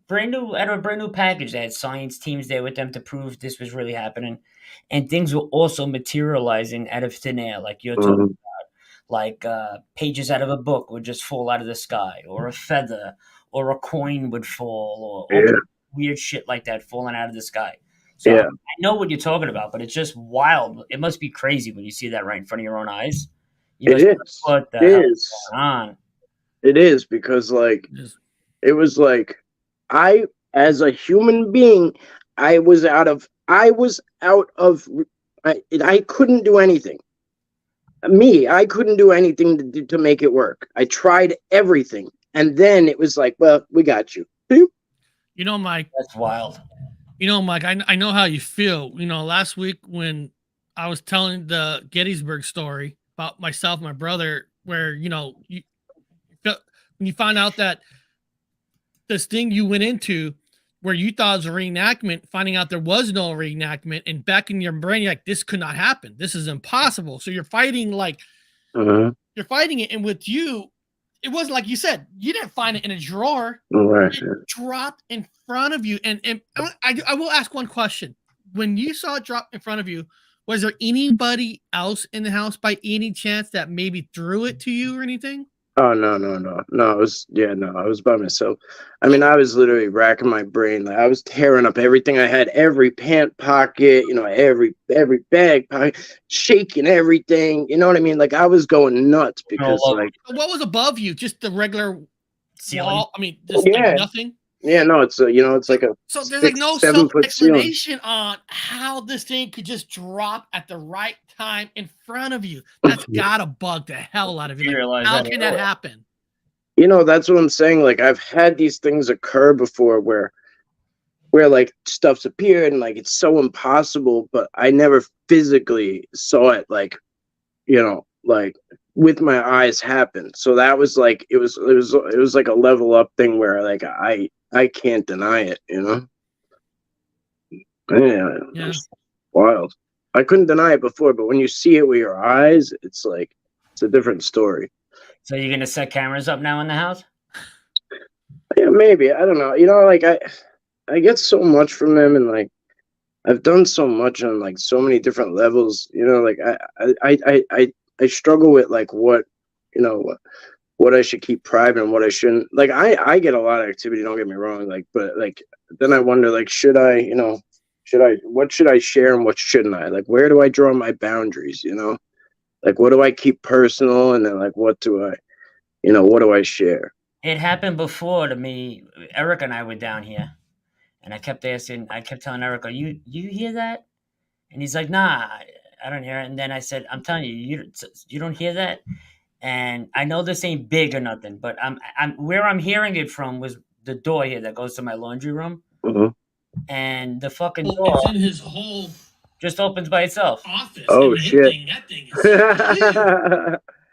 Brand new package. They had science teams there with them to prove this was really happening, and things were also materializing out of thin air, like you're talking about. Like pages out of a book would just fall out of the sky, or a feather, or a coin would fall, or all weird shit like that falling out of the sky. So I know what you're talking about, but it's just wild. It must be crazy when you see that right in front of your own eyes. It is. What the hell is going on? It is, because like it was like, I, as a human being, I couldn't do anything. I couldn't do anything to make it work. I tried everything. And then it was like, well, we got you. Mike. That's wild. Mike, I know how you feel. Last week when I was telling the Gettysburg story about myself and my brother, where, when you find out that this thing you went into where you thought it was a reenactment, finding out there was no reenactment, and back in your brain, you're like, this could not happen. This is impossible. So you're fighting you're fighting it. And with you, it wasn't like you said, you didn't find it in a drawer. It dropped in front of you. And I will ask one question. When you saw it drop in front of you, was there anybody else in the house by any chance that maybe threw it to you or anything? Oh, no. I was by myself. I mean, I was literally racking my brain. Like I was tearing up everything I had, every pant pocket, every bag pocket, shaking everything. You know what I mean? Like I was going nuts because what was above you? Just the regular ceiling? wall? I mean, just like nothing? Yeah, no, it's it's like a so there's like no 7 foot explanation on how this thing could just drop at the right time in front of you. That's gotta bug the hell out of you. Like, how can that happen? That's what I'm saying. Like I've had these things occur before where like stuff's appeared and like it's so impossible, but I never physically saw it like with my eyes happen. So that was like it was like a level up thing where like I can't deny it, Yeah. It's wild. I couldn't deny it before, but when you see it with your eyes, it's like it's a different story. So you're gonna set cameras up now in the house? Yeah, maybe. I don't know. Like I get so much from them, and like I've done so much on like so many different levels. Like I struggle with like what I should keep private and what I shouldn't. Like I get a lot of activity, don't get me wrong, like, but like then I wonder like what should I share and what shouldn't I? Like where do I draw my boundaries, Like what do I keep personal and then like what do I share? It happened before to me. Eric and I were down here And I kept telling Eric, you hear that? And he's like, nah, I don't hear it. And then I said, I'm telling you, you don't hear that? And I know this ain't big or nothing, but where I'm hearing it from was the door here that goes to my laundry room. Uh-huh. And the fucking Oh, door it's in his whole just opens by itself. office. Oh, and shit. That thing is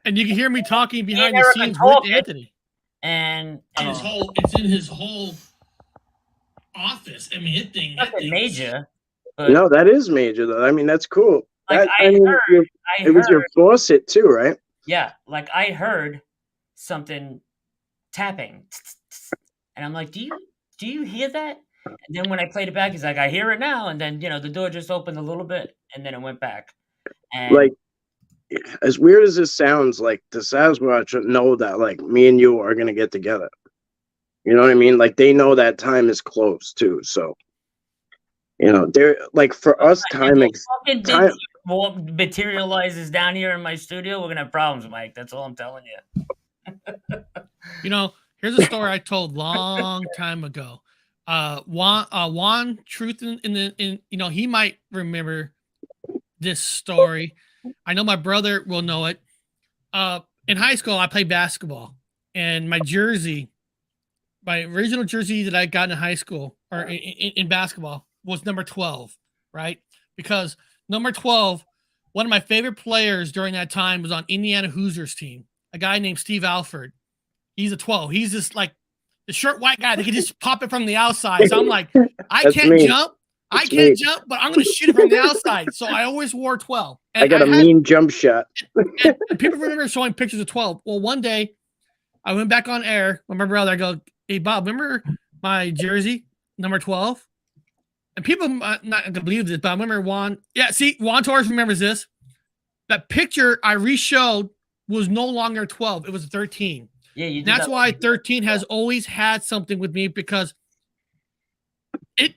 and you can hear me talking behind the Eric scenes talking. with Anthony. And it's in his whole office. I mean, that thing major. But No, that is major though. I mean, that's cool. Like, It was your faucet too, right? Yeah, like I heard something tapping, and I'm like, "Do you hear that?" And then when I played it back, he's like, "I hear it now." And then the door just opened a little bit, and then it went back. And Like, as weird as this sounds, like the Sasquatch know that like me and you are gonna get together. You know what I mean? Like they know that time is close too. So, they're like for us, time materializes down here in my studio, we're gonna have problems, Mike. That's all I'm telling you. Here's a story I told long time ago. Juan Truth in he might remember this story. I know my brother will know it. In high school, I played basketball, and my original jersey that I got in high school or in basketball was number 12, right? Because number 12, one of my favorite players during that time was on Indiana Hoosiers team, a guy named Steve Alford. He's a 12. He's just like the short white guy that can just pop it from the outside. So I'm like, I can't jump, but I'm going to shoot it from the outside. So I always wore 12. And I got a mean jump shot. and people remember showing pictures of 12. Well, one day I went back on air with my brother. I go, hey, Bob, remember my jersey, number 12? And people not going to believe this, but I remember Juan. Yeah, see, Juan Torres remembers this. That picture I re-showed was no longer 12. It was 13. Yeah, that's why 13 has always had something with me because I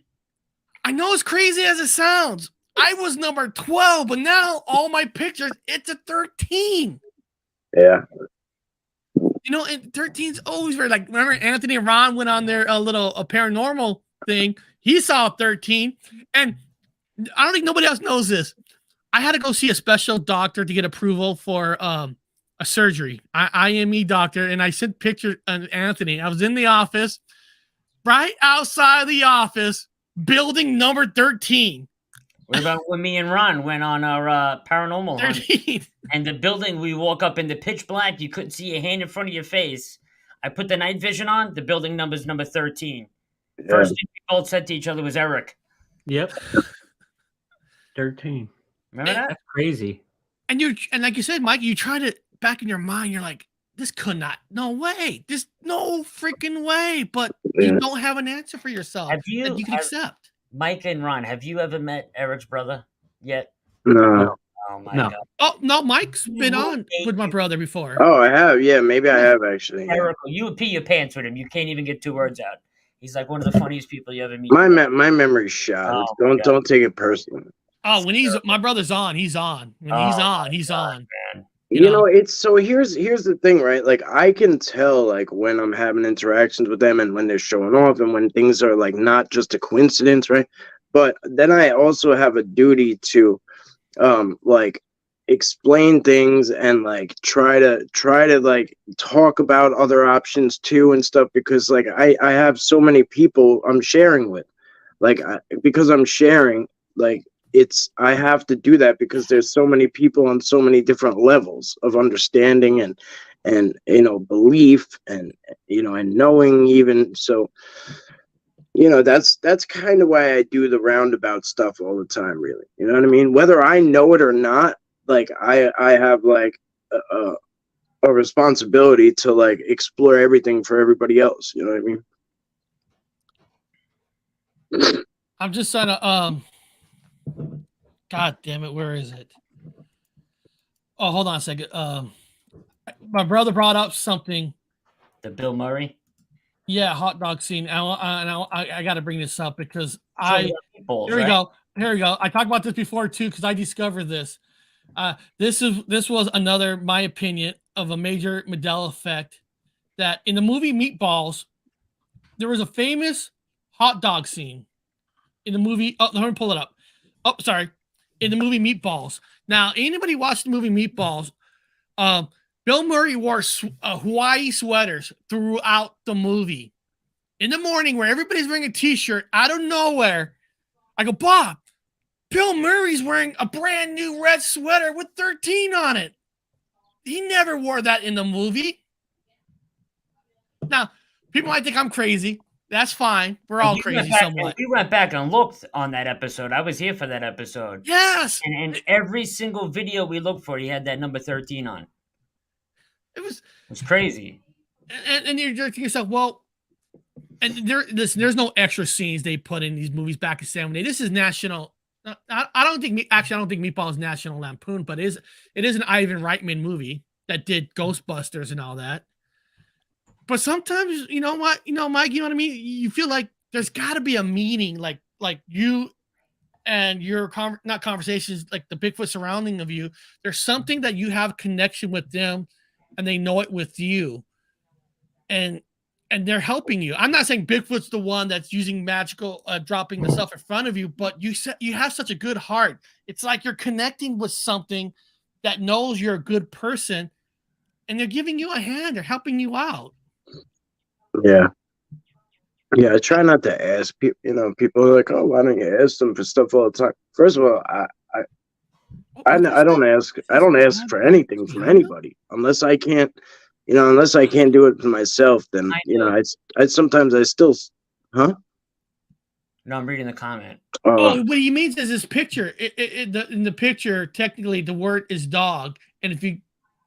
know as crazy as it sounds, I was number 12, but now all my pictures, it's a 13. Yeah. And 13's always very like, remember Anthony and Ron went on their a paranormal thing. He saw 13. And I don't think nobody else knows this. I had to go see a special doctor to get approval for a surgery. IME doctor. And I sent pictures of Anthony. I was in the office, right outside the office, building number 13. What about when me and Ron went on our paranormal hunt? And the building, we woke up in the pitch black. You couldn't see your hand in front of your face. I put the night vision on. The building number's number 13. Yeah. First thing we both said to each other was Eric. Yep. 13. Remember that? That's crazy. And like you said, Mike, you try to back in your mind, you're like, this could not, no way. This no freaking way. But you don't have an answer for yourself that you can accept. Mike and Ron, have you ever met Eric's brother yet? No. Oh my God. Oh no, Mike's been on with my brother before. Oh, I have. Yeah, maybe I have actually. Eric, you would pee your pants with him. You can't even get 2 words out. He's like one of the funniest people you ever meet. My memory's shot. Don't take it personally. Oh, when my brother's on, he's on. When he's on. Man. It's so here's the thing, right? Like I can tell like when I'm having interactions with them and when they're showing off and when things are like not just a coincidence, right? But then I also have a duty to like explain things and like try to like talk about other options too and stuff because like I have so many people I'm sharing with. Like because I'm sharing like I have to do that because there's so many people on so many different levels of understanding and belief and and knowing even. So that's kind of why I do the roundabout stuff all the time, really. You know what I mean? Whether I know it or not, like I have like a responsibility to like explore everything for everybody else. You know what I mean? I'm just trying to God damn it, where is it? Oh, hold on a second. My brother brought up something. The Bill Murray? Yeah, hot dog scene. I got to bring this up because Meatballs, here we go. Here we go. I talked about this before too because I discovered this. This was another, my opinion, of a major Mandela effect that in the movie Meatballs, there was a famous hot dog scene in the movie. Oh, let me pull it up. Oh, sorry. In the movie Meatballs. Now, anybody watched the movie Meatballs? Bill Murray wore Hawaii sweaters throughout the movie. In the morning, where everybody's wearing a t-shirt, out of nowhere, I go, Bob, Bill Murray's wearing a brand new red sweater with 13 on it. He never wore that in the movie. Now, people might think I'm crazy. That's fine. We're all crazy somewhat. We went back and looked on that episode. I was here for that episode. Yes. And every single video we looked for, he had that number 13 on. It was crazy. And you're thinking to yourself, well, and there's no extra scenes they put in these movies back in 70. This is national. I don't think Meatball is National Lampoon, but it is an Ivan Reitman movie that did Ghostbusters and all that. But sometimes, you know what, Mike, you know what I mean? You feel like there's got to be a meaning, like you and your not conversations, like the Bigfoot surrounding of you. There's something that you have connection with them, and they know it with you, and they're helping you. I'm not saying Bigfoot's the one that's using magical, dropping the stuff in front of you, but you have such a good heart. It's like you're connecting with something that knows you're a good person, and they're giving you a hand. They're helping you out. Yeah. Yeah, I try not to ask people. People are like, "Oh, why don't you ask them for stuff all the time?" First of all, I don't ask. I don't ask for anything from anybody unless I can't. Unless I can't do it for myself. Then I sometimes I still, huh? No, I'm reading the comment. What he means is this picture. In the picture, technically, the word is dog, and if you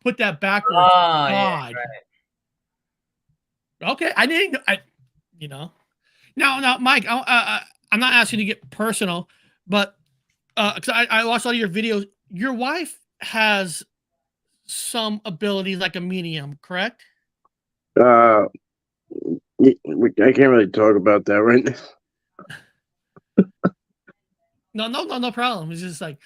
put that backwards, God. Yeah, right. Okay, I didn't. Now, Mike, I'm not asking you to get personal, but because I watched all your videos, your wife has some abilities like a medium, correct? I can't really talk about that right now. No problem. It's just like,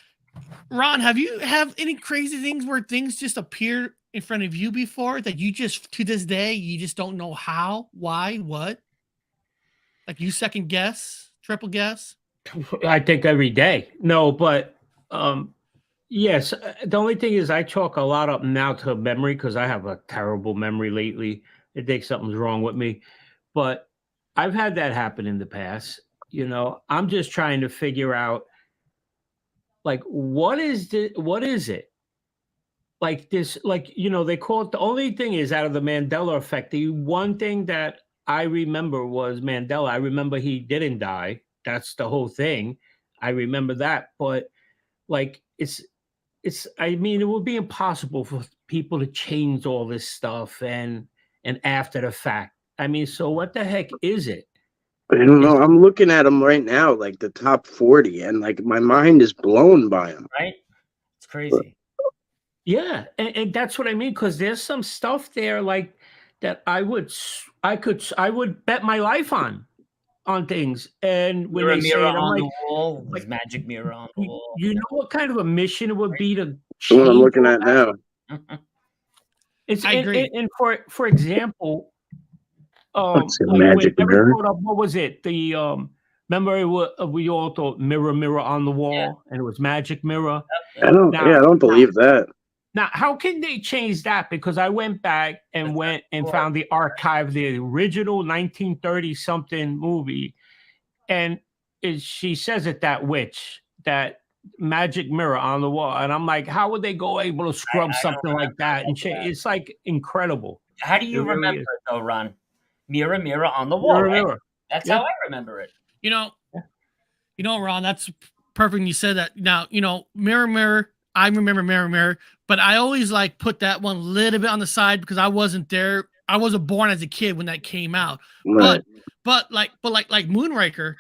Ron, have you any crazy things where things just appear in front of you before that you just, to this day, you just don't know how, why, what? Like you second guess, triple guess? I think every day. No, but yes. The only thing is I chalk a lot up now to memory because I have a terrible memory lately. I think something's wrong with me. But I've had that happen in the past. I'm just trying to figure out, like, what is it? Like this, they call it, the only thing is out of the Mandela effect, the one thing that I remember was Mandela. I remember he didn't die. That's the whole thing. I remember that. But like, I mean, it would be impossible for people to change all this stuff and after the fact. I mean, so what the heck is it? I don't know. I'm looking at them right now, like the top 40, and like my mind is blown by them. Right? It's crazy. Yeah, and that's what I mean, because there's some stuff there like that I would bet my life on things. And when Mirror, they say mirror it, I'm on like, the wall, like magic mirror on the wall. You know what kind of a mission it would be to What change I'm looking at all now. that? It's I agree. And for example, Let's see, like magic when mirror. what was it? The remember we all thought mirror, mirror on the wall, and it was magic mirror. I don't believe that. Now, how can they change that? Because I went back and found the archive, the original 1930 something movie, and she says it, that witch, that magic mirror on the wall, and I'm like, how would they able to scrub something like that and change? It's like incredible. How do you remember it though, Ron? Mirror, mirror on the wall. Mirror, right? mirror. That's how I remember it. Ron, that's perfect. You said that. Now, mirror, mirror. I remember mirror, mirror, but I always like put that one a little bit on the side because I wasn't there. I wasn't born as a kid when that came out. Right. But like Moonraker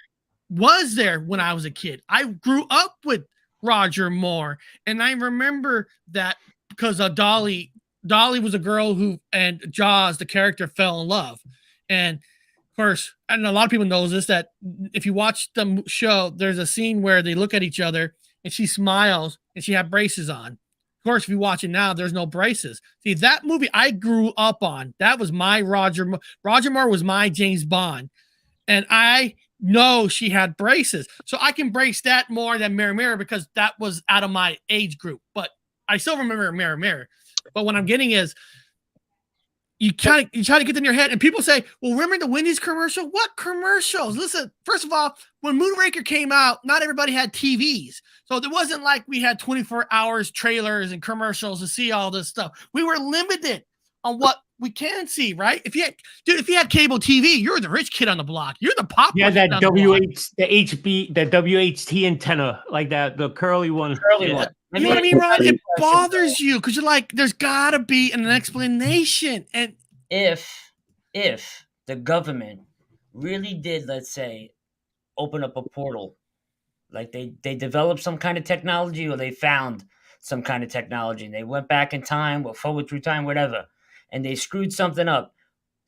was there when I was a kid. I grew up with Roger Moore, and I remember that because Dolly was a girl who, and Jaws, the character, fell in love. And of course, and a lot of people knows this, that if you watch the show, there's a scene where they look at each other and she smiles and she had braces on. Of course, if you watch it now, there's no braces. See, that movie I grew up on. That was my Roger Moore was my James Bond. And I No, she had braces. So I can brace that more than Mirror Mirror because that was out of my age group. But I still remember Mirror Mirror. But what I'm getting is you try to get in your head, and people say, well, remember the Wendy's commercial? What commercials? Listen, first of all, when Moonraker came out, not everybody had TVs. So it wasn't like we had 24 hours trailers and commercials to see all this stuff. We were limited on what we can see, right? If you had cable TV, you're the rich kid on the block. You're the pop. Yeah, that the WHT antenna, like that, the curly one. Curly one. You know what I mean, Ron? It bothers you because you're like, there's got to be an explanation. And if the government really did, let's say, open up a portal, like they developed some kind of technology or they found some kind of technology and they went back in time or forward through time, whatever, and they screwed something up,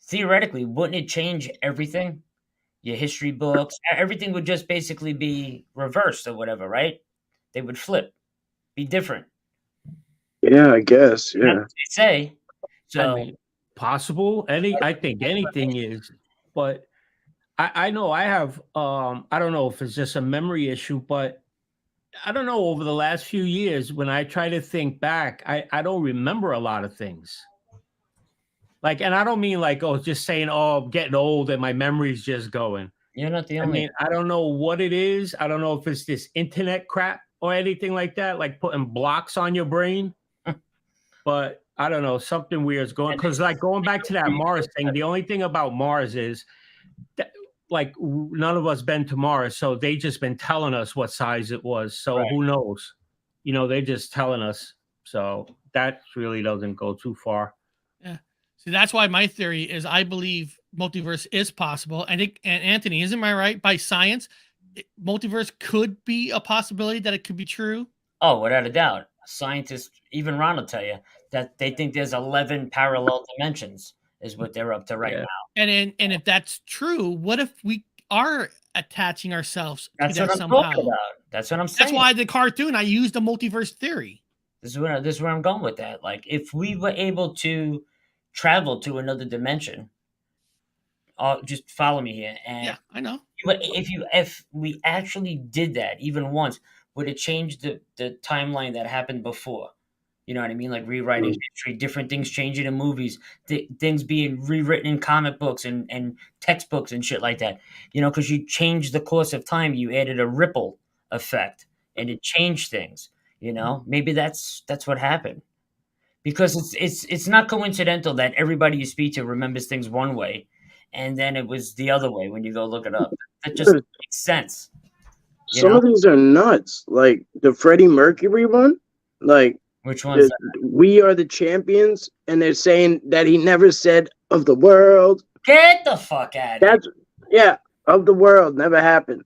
theoretically, wouldn't it change everything? Your history books, everything would just basically be reversed or whatever, right? They would flip. Be different. Yeah, I guess. Yeah. That's what they say. So I mean, possible. I think anything is, but I know I have. I don't know if it's just a memory issue, but I don't know. Over the last few years, when I try to think back, I don't remember a lot of things. Like, and I don't mean like, just saying, I'm getting old and my memory's just going. You're not the only. I mean, I don't know what it is. I don't know if it's this internet crap or anything like that, like putting blocks on your brain. But I don't know, something weird is going, because like going back to that Mars thing, the only thing about Mars is that, like, none of us been to Mars, so they just been telling us what size it was. So right. Who knows? You know, they're just telling us. So that really doesn't go too far. Yeah. See, that's why my theory is I believe multiverse is possible. And Anthony, isn't I right? By science, multiverse could be a possibility that it could be true. Oh, without a doubt. Scientists, even Ron will tell you that they think there's 11 parallel dimensions is what they're up to right now. And if that's true, what if we are attaching ourselves to that what somehow? I'm talking about. That's what I'm saying. That's why the cartoon, I used the multiverse theory. This is where I'm going with that. Like, if we were able to travel to another dimension, just follow me here. And yeah, I know. If we actually did that even once, would it change the timeline that happened before? You know what I mean? Like rewriting history, different things changing in movies, things being rewritten in comic books and textbooks and shit like that. You know, because you changed the course of time, you added a ripple effect, and it changed things. You know, maybe that's what happened. Because it's not coincidental that everybody you speak to remembers things one way, and then it was the other way when you go look it up. That just makes sense. Some of these are nuts. Like the Freddie Mercury one. Like, which one? We are the champions, and they're saying that he never said of the world. Get the fuck out of here. Yeah, of the world never happened.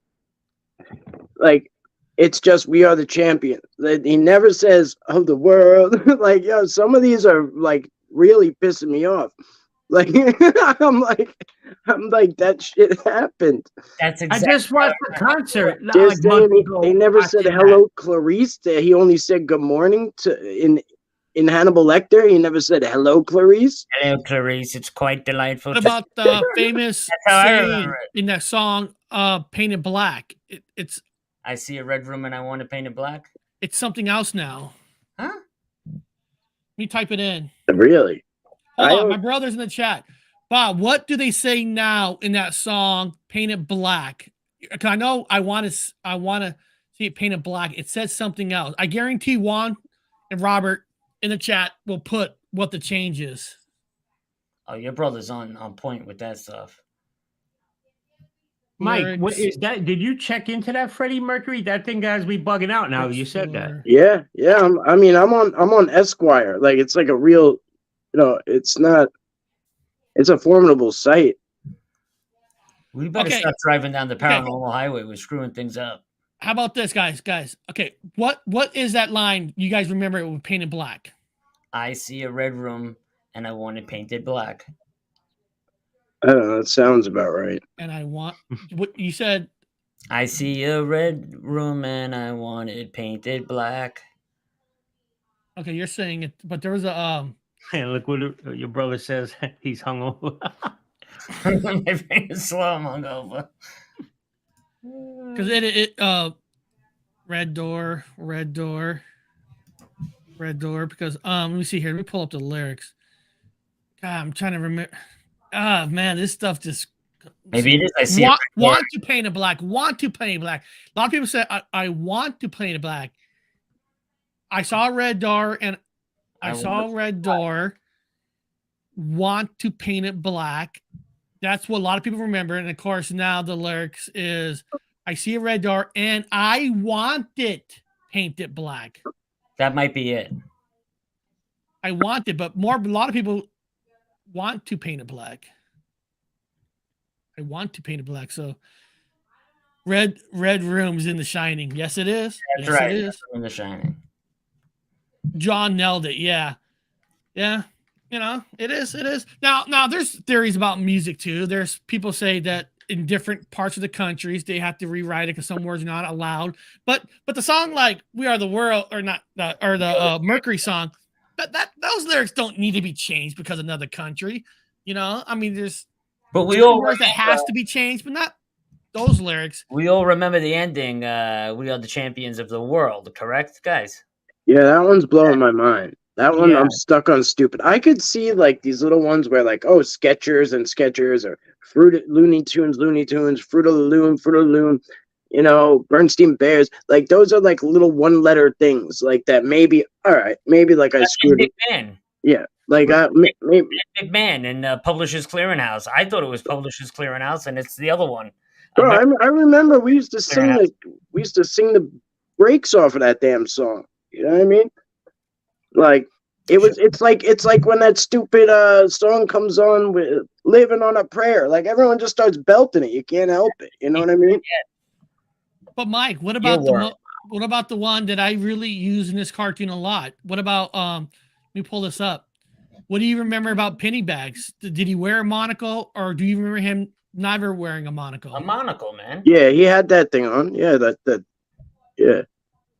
Like, it's just we are the champions. He never says of the world. Like, yo, some of these are like really pissing me off. Like, I'm like that shit happened. That's exactly. I just watched the concert. They never said hello, Clarice. He only said good morning in Hannibal Lecter. He never said hello, Clarice. Hello, Clarice. It's quite delightful. What about the famous saying in that song, "Painted Black"? It's. I see a red room and I want to paint it black. It's something else now. Huh? Let me type it in. Really? Hold on, my brother's in the chat. Bob, what do they say now in that song, "Painted Black"? Because I know I want to see it painted black. It says something else. I guarantee Juan and Robert in the chat will put what the change is. Oh, your brother's on point with that stuff. Mike, what is that? Did you check into that Freddie Mercury? That thing has me bugging out now. You said that. Yeah. I'm on Esquire. Like, it's like a real, it's a formidable site. We better start driving down the Paranormal Highway. We're screwing things up. How about this, guys? Okay, what is that line? You guys remember it was painted black? I see a red room and I want it painted black. I don't know. That sounds about right. And I want what you said. I see a red room and I want it painted black. Okay, you're saying it, but there was a And look what your brother says. He's hungover. My brain is slow. I'm hungover. Because red door. Because let me see here. Let me pull up the lyrics. God, I'm trying to remember. Ah, man, this stuff just. Maybe it is. I see want to paint it black. Want to paint it black. A lot of people say I want to paint it black. I saw a red door and I saw a red door. Want to paint it black. That's what a lot of people remember. And of course, now the lyrics is I see a red door and I want it painted black. That might be it. I want it, but a lot of people want to paint it black. I want to paint it black. So red room's in The Shining. Yes, it is. That's yes, right. It is. In The Shining. John nailed it. Yeah. Yeah. You know, it is. Now there's theories about music too. There's people say that in different parts of the countries they have to rewrite it because some words are not allowed. But the song like "We Are the World" or not, or the Mercury song, that those lyrics don't need to be changed because of another country. You know, I mean, there's we all words that has to be changed, but not those lyrics. We all remember the ending. We are the champions of the world. Correct, guys? Yeah, that one's blowing my mind. That one, I'm stuck on stupid. I could see like these little ones where like, oh, Skechers or Looney Tunes, Fruit of the Loom, you know, Bernstein Bears. Like those are like little one-letter things like that. Maybe, all right, maybe like I screwed it. Man. Yeah, like maybe McMahon and Publishers Clearinghouse. I thought it was Publishers Clearinghouse, and it's the other one. Bro, I remember we used to sing the breaks off of that damn song. You know what I mean? Like it's like when that stupid song comes on with "Living on a Prayer." Like everyone just starts belting it. You can't help it. You know what I mean? But Mike, what about the one that I really use in this cartoon a lot? What about let me pull this up. What do you remember about Pennybags? Did he wear a monocle, or do you remember him never wearing a monocle? A monocle, man. Yeah, he had that thing on. Yeah, yeah.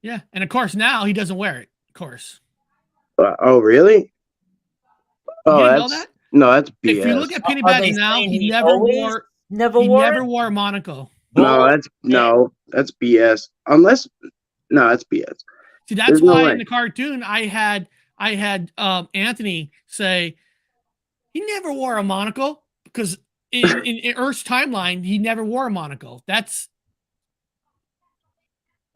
Yeah, and of course now he doesn't wear it. Of course. Oh, really? Oh, that's BS. If you look at Pennybags now, he never wore a monocle. That's BS. That's BS. See, that's why in the cartoon I had Anthony say he never wore a monocle because in Earth's timeline he never wore a monocle. That's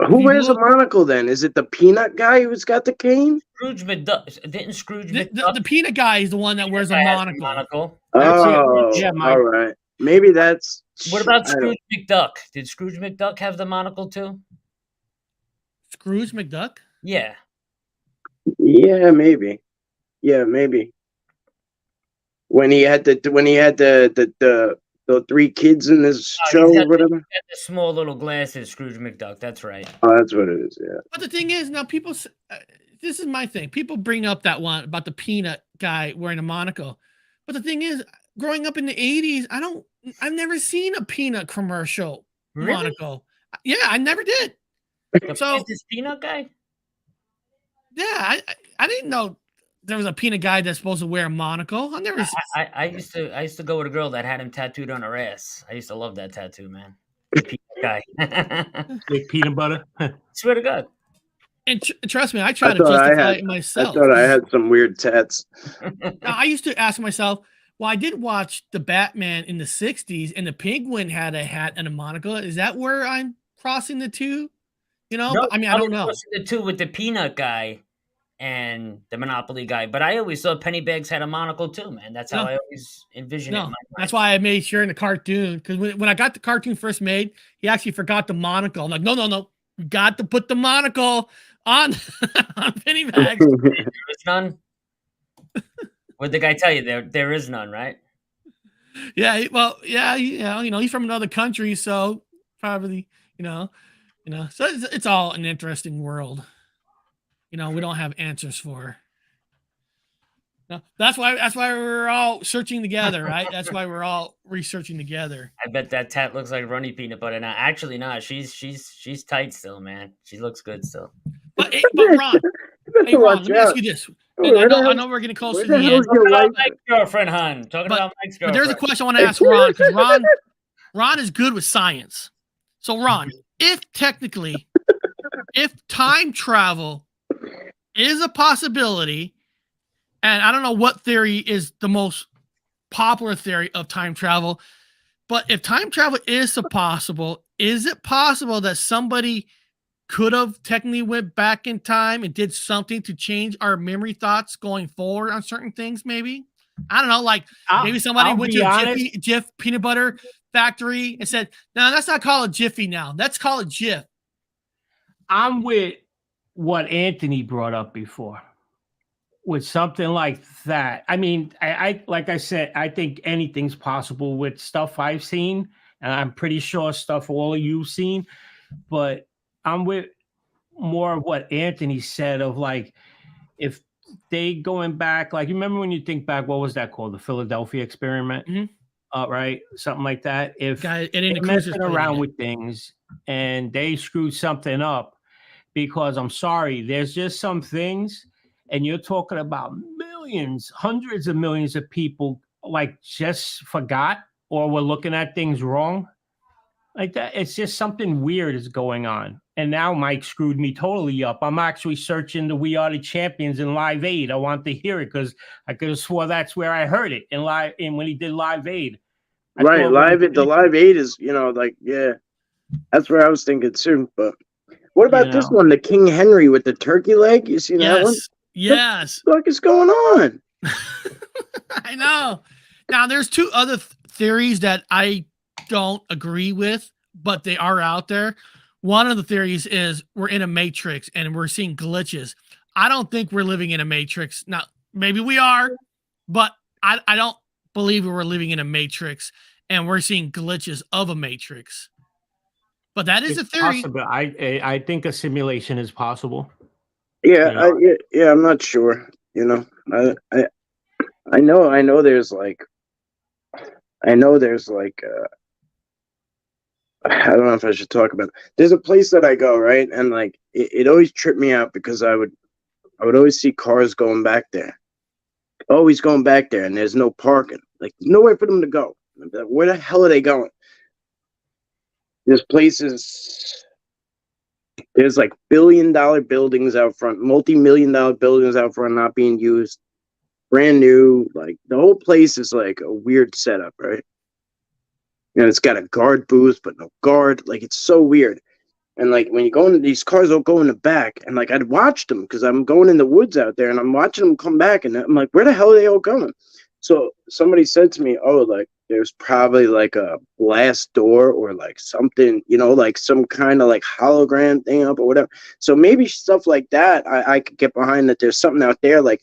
who wears a monocle then? Is it the peanut guy who's got the cane? Scrooge McDuck. Didn't Scrooge McDuck? The peanut guy is the one that wears a monocle. Oh, yeah, all right. Maybe that's. What about Scrooge McDuck? Did Scrooge McDuck have the monocle too? Scrooge McDuck? Yeah. Yeah, maybe. When he had the three kids in this show or whatever. The small little glasses, Scrooge McDuck. That's right. Oh, that's what it is. Yeah. But the thing is, now people. This is my thing. People bring up that one about the peanut guy wearing a monocle. But the thing is, growing up in the 80s, I've never seen a peanut commercial monocle. Yeah, I never did. So this peanut guy? Yeah, I didn't know there was a peanut guy that's supposed to wear a monocle. I used to go with a girl that had him tattooed on her ass. I used to love that tattoo, man. Peanut guy. Big peanut butter. Swear to God. And trust me, I try to justify it myself. I thought I had some weird tats. I used to ask myself, well, I did watch the Batman in the 60s, and the Penguin had a hat and a monocle. Is that where I'm crossing the two? You know, no, I mean, I don't know. Crossing the two with the peanut guy and the Monopoly guy, but I always thought Pennybags had a monocle too, man. That's how I always envisioned it. In my mind. That's why I made sure in the cartoon, because when I got the cartoon first made, he actually forgot the monocle. I'm like, no, we got to put the monocle on Pennybags. There is none. What'd the guy tell you? There is none, right? Yeah, well, yeah, he's from another country, so probably, so it's all an interesting world. We don't have answers for. That's why we're all searching together, right? That's why we're all researching together. I bet that tat looks like runny peanut butter now. Actually, no, she's tight still, man. She looks good still. But Ron, let me ask you this. I know we're getting close to the end. Talking about Mike's girlfriend, hon. Talking about Mike's girlfriend. But there's a question I want to ask Ron, because Ron is good with science. So, Ron, if technically, if time travel is a possibility, and I don't know what theory is the most popular theory of time travel, but if time travel is possible, is it possible that somebody could have technically went back in time and did something to change our memory thoughts going forward on certain things? Maybe, I don't know, like maybe somebody went to a Jif peanut butter factory and said, no, that's not called a Jiffy now. Let's call it Jif. I'm with what Anthony brought up before. With something like that. I mean, I like I said, I think anything's possible with stuff I've seen, and I'm pretty sure stuff all of you've seen, but I'm with more of what Anthony said of like, if they going back, like, you remember when you think back, what was that called? The Philadelphia experiment? Right? Something like that. If they're messing around with things and they screwed something up, because I'm sorry, there's just some things. And you're talking about millions, hundreds of millions of people like just forgot or were looking at things wrong like that. It's just something weird is going on. And now Mike screwed me totally up. I'm actually searching the We Are the Champions in Live Aid. I want to hear it because I could have swore that's where I heard it in live. And when he did Live Aid, right? The Live Aid is, like, yeah, that's where I was thinking too. But what about this one, the King Henry with the turkey leg? You see that one? Yes. What the fuck is going on? I know. Now, there's two other theories that I don't agree with, but they are out there. One of the theories is we're in a matrix and we're seeing glitches. I don't think we're living in a matrix. Now, maybe we are, but I don't believe we're living in a matrix and we're seeing glitches of a matrix. But that is a theory. Possible. I think a simulation is possible. Yeah, I'm not sure. I know there's like I don't know if I should talk about it. There's a place that I go, right? And like it always tripped me out because I would always see cars going back there. Always going back there, and there's no parking. Like nowhere for them to go. Where the hell are they going? There's places. There's like billion-dollar buildings out front, multi-million-dollar buildings out front not being used, brand new. Like the whole place is like a weird setup, right? And it's got a guard booth, but no guard. Like it's so weird. And like when you go in, these cars will go in the back, and like I'd watch them because I'm going in the woods out there, and I'm watching them come back, and I'm like, where the hell are they all going? So somebody said to me, oh, like there's probably like a glass door or like something, like some kind of like hologram thing up or whatever. So maybe stuff like that, I could get behind that. There's something out there, like,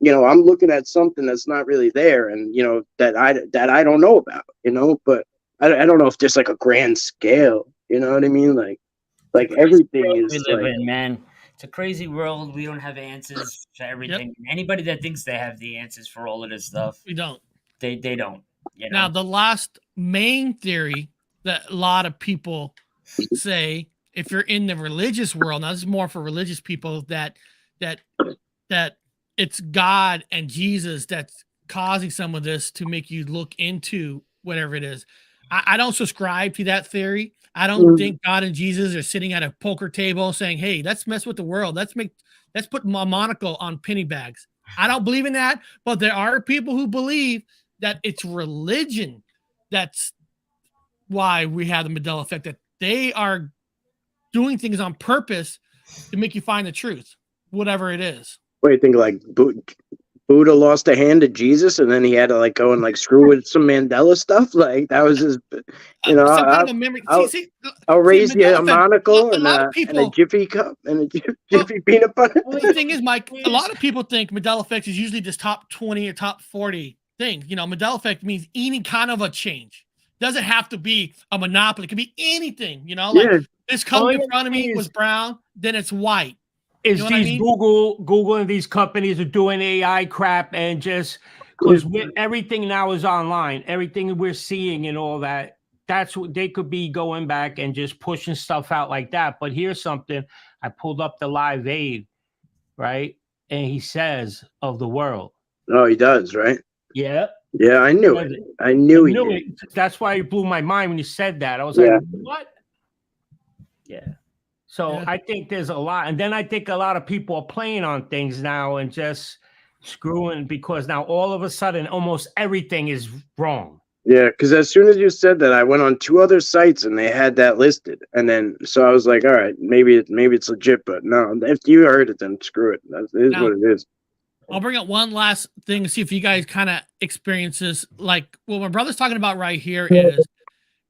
I'm looking at something that's not really there, and that I don't know about, but I don't know if there's like a grand scale. You know what I mean? Like everything is we live in, man. It's a crazy world. We don't have answers to everything. Yep. Anybody that thinks they have the answers for all of this stuff, we don't. They don't. Now, the last main theory that a lot of people say, if you're in the religious world, now this is more for religious people, that it's God and Jesus that's causing some of this to make you look into whatever it is. I don't subscribe to that theory. I don't think God and Jesus are sitting at a poker table saying, hey, let's mess with the world. Let's put my monocle on penny bags. I don't believe in that, but there are people who believe that it's religion. That's why we have the Mandela Effect, that they are doing things on purpose to make you find the truth, whatever it is. What do you think, like Buddha lost a hand to Jesus, and then he had to like go and like screw with some Mandela stuff? Like that was his, I'll raise you a monocle and a Jiffy cup and a Jiffy peanut butter. Well, the thing is, Mike, a lot of people think Mandela Effect is usually this top 20 or top 40 thing. Mandela Effect means any kind of a change. Doesn't have to be a monopoly. It could be anything. This color in front of me was brown, then it's white. Is these Google and these companies are doing AI crap, and just because everything now is online, everything we're seeing and all that, that's what they could be going back and just pushing stuff out like that. But here's something. I pulled up the Live Aid, right? And he says of the world. Oh, he does, right? Yeah. Yeah, I knew it. I knew it. That's why it blew my mind when you said that. I was like, what? Yeah. So Yeah. I think there's a lot, and then I think a lot of people are playing on things now and just screwing because now all of a sudden almost everything is wrong. Yeah, because as soon as you said that, I went on 2 other sites and they had that listed, and then so I was like, all right, maybe it's legit, but no, if you heard it, then screw it. That is what it is. I'll bring up one last thing to see if you guys kind of experience this. Like what my brother's talking about right here is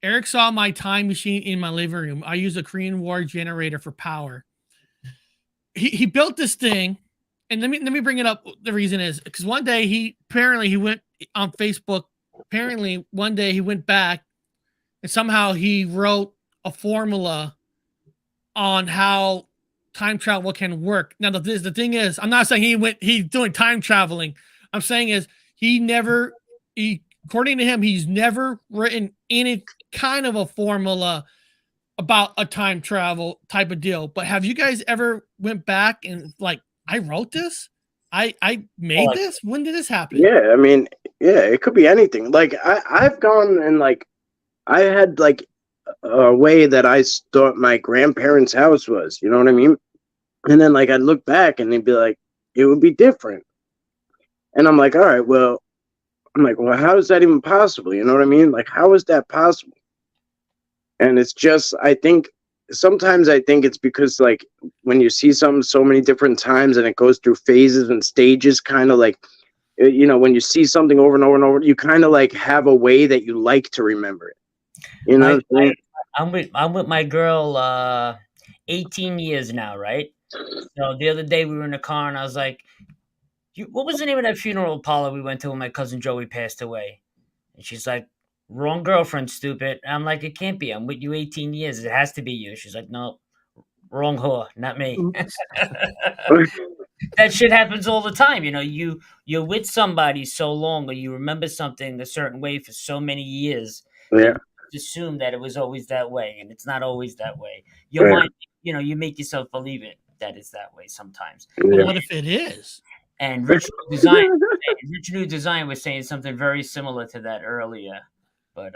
Eric saw my time machine in my living room. I use a Korean War generator for power. He built this thing, and let me bring it up. The reason is because one day he went on Facebook. Apparently one day he went back and somehow he wrote a formula on how time travel can work. Now the thing is, I'm not saying he's doing time traveling. I'm saying is according to him, he's never written any kind of a formula about a time travel type of deal. But have you guys ever went back and like, I wrote this? I made this? When did this happen? Yeah, I mean, yeah, it could be anything. Like I've gone and like I had like a way that I thought my grandparents' house was, you know what I mean? And then like I'd look back and they'd be like, it would be different. And I'm like, all right, well, how is that even possible? You know what I mean? Like, how is that possible? And it's just, sometimes I think it's because like when you see something so many different times and it goes through phases and stages, kind of like, you know, when you see something over and over and over, you kind of like have a way that you like to remember it. You know, I'm with my girl 18 years now, right? So the other day we were in the car and I was like, what was the name of that funeral parlor we went to when my cousin Joey passed away? And she's like, wrong girlfriend, stupid. And I'm like, it can't be. I'm with you 18 years. It has to be you. She's like, no, wrong whore, not me. That shit happens all the time. You know, you're with somebody so long or you remember something a certain way for so many years. Yeah. Assume that it was always that way, and it's not always that way. Your mind, you know, you make yourself believe it that it's that way sometimes. But what if it is? And Rich New Design was saying something very similar to that earlier, but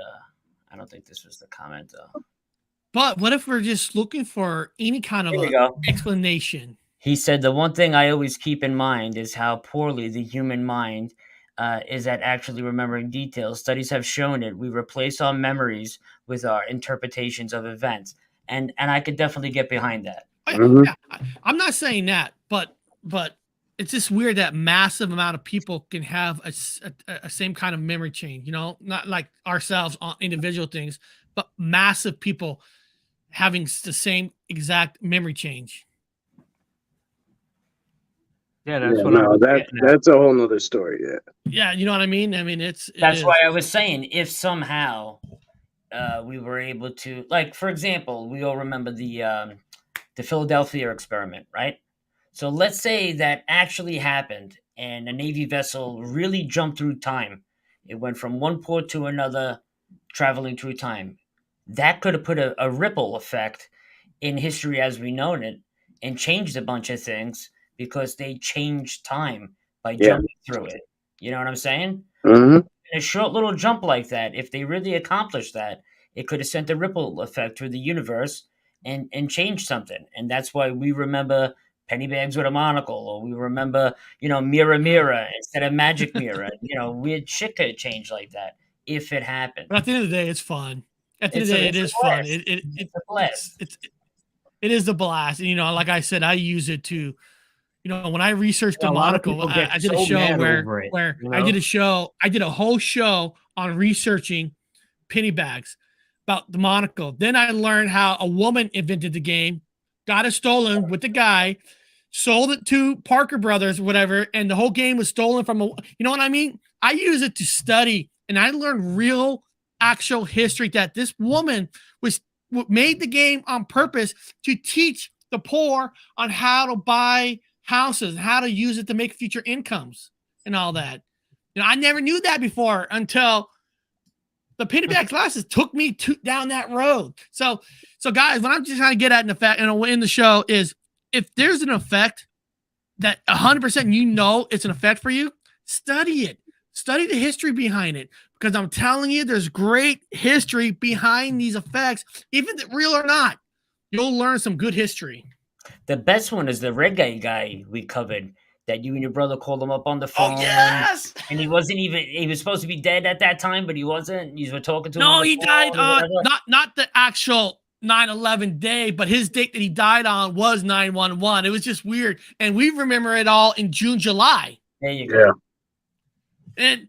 I don't think this was the comment though. But what if we're just looking for any kind of explanation? He said the one thing I always keep in mind is how poorly the human mind is at actually remembering details. Studies have shown it. We replace our memories with our interpretations of events, and I could definitely get behind that. Yeah, I'm not saying that, but it's just weird that massive amount of people can have a same kind of memory chain. You know, not like ourselves on individual things, but massive people having the same exact memory change. Yeah, that's a whole nother story. Yeah. Yeah, you know what I mean? I mean, that's why I was saying if somehow we were able to, like, for example, we all remember the Philadelphia experiment, right? So let's say that actually happened and a Navy vessel really jumped through time. It went from one port to another, traveling through time. That could have put a ripple effect in history as we know it and changed a bunch of things because they changed time by jumping through it. You know what I'm saying? Mm-hmm. In a short little jump like that, if they really accomplished that, it could have sent a ripple effect through the universe and changed something. And that's why we remember penny bags with a monocle, or we remember, you know, mirror, mirror instead of magic mirror. You know, weird shit could change like that if it happened. But at the end of the day, it's fun. At the end of the day, it is fun. It's a blast. It is the blast. And, you know, like I said, I use it to, you know, when I researched the monocle, I did a show where I did a whole show on researching penny bags about the monocle. Then I learned how a woman invented the game, got it stolen with the guy, sold it to Parker Brothers or whatever, and the whole game was stolen from you know what I mean? I use it to study, and I learned real actual history that this woman made the game on purpose to teach the poor on how to buy houses, how to use it to make future incomes and all that. You know, I never knew that before until the penny bag classes took me down that road. So guys, what I'm just trying to get at in the fact, in the show is if there's an effect that 100% you know it's an effect for you, study it. Study the history behind it, because I'm telling you, there's great history behind these effects, even real or not. You'll learn some good history. The best one is the reggae guy we covered. That you and your brother called him up on the phone. Oh yes, and he wasn't even. He was supposed to be dead at that time, but he wasn't. You were talking to him. no, on the he phone died or on whatever. not the actual 9/11 day, but his date that he died on was 9/11. It was just weird, and we remember it all in June, July. There you go. Yeah. And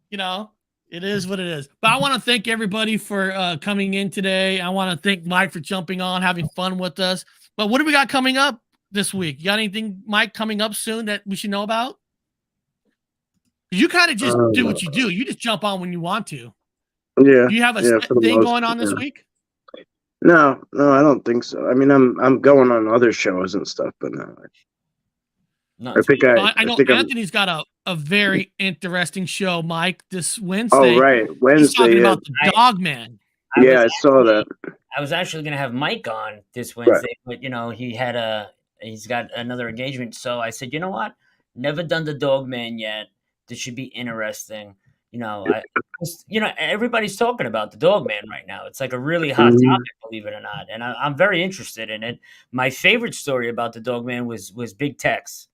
you know, it is what it is. But I want to thank everybody for coming in today. I want to thank Mike for jumping on, having fun with us. But what do we got coming up this week? You got anything, Mike, coming up soon that we should know about? You kind of just do what you do. You just jump on when you want to. Yeah. Do you have a for the thing most- going on this yeah. week? No, I don't think so. I mean, I'm going on other shows and stuff, but no. I think I know think Anthony's got a very interesting show, Mike, this Wednesday. Oh, right. He's Wednesday. talking Yeah, about the Dog Man. I saw that. I was actually going to have Mike on this Wednesday, but you know he's got another engagement. So I said, you know what? Never done the Dog Man yet. This should be interesting. You know, everybody's talking about the Dog Man right now. It's like a really hot topic, believe it or not, and I'm very interested in it. My favorite story about the Dog Man was Big Tex.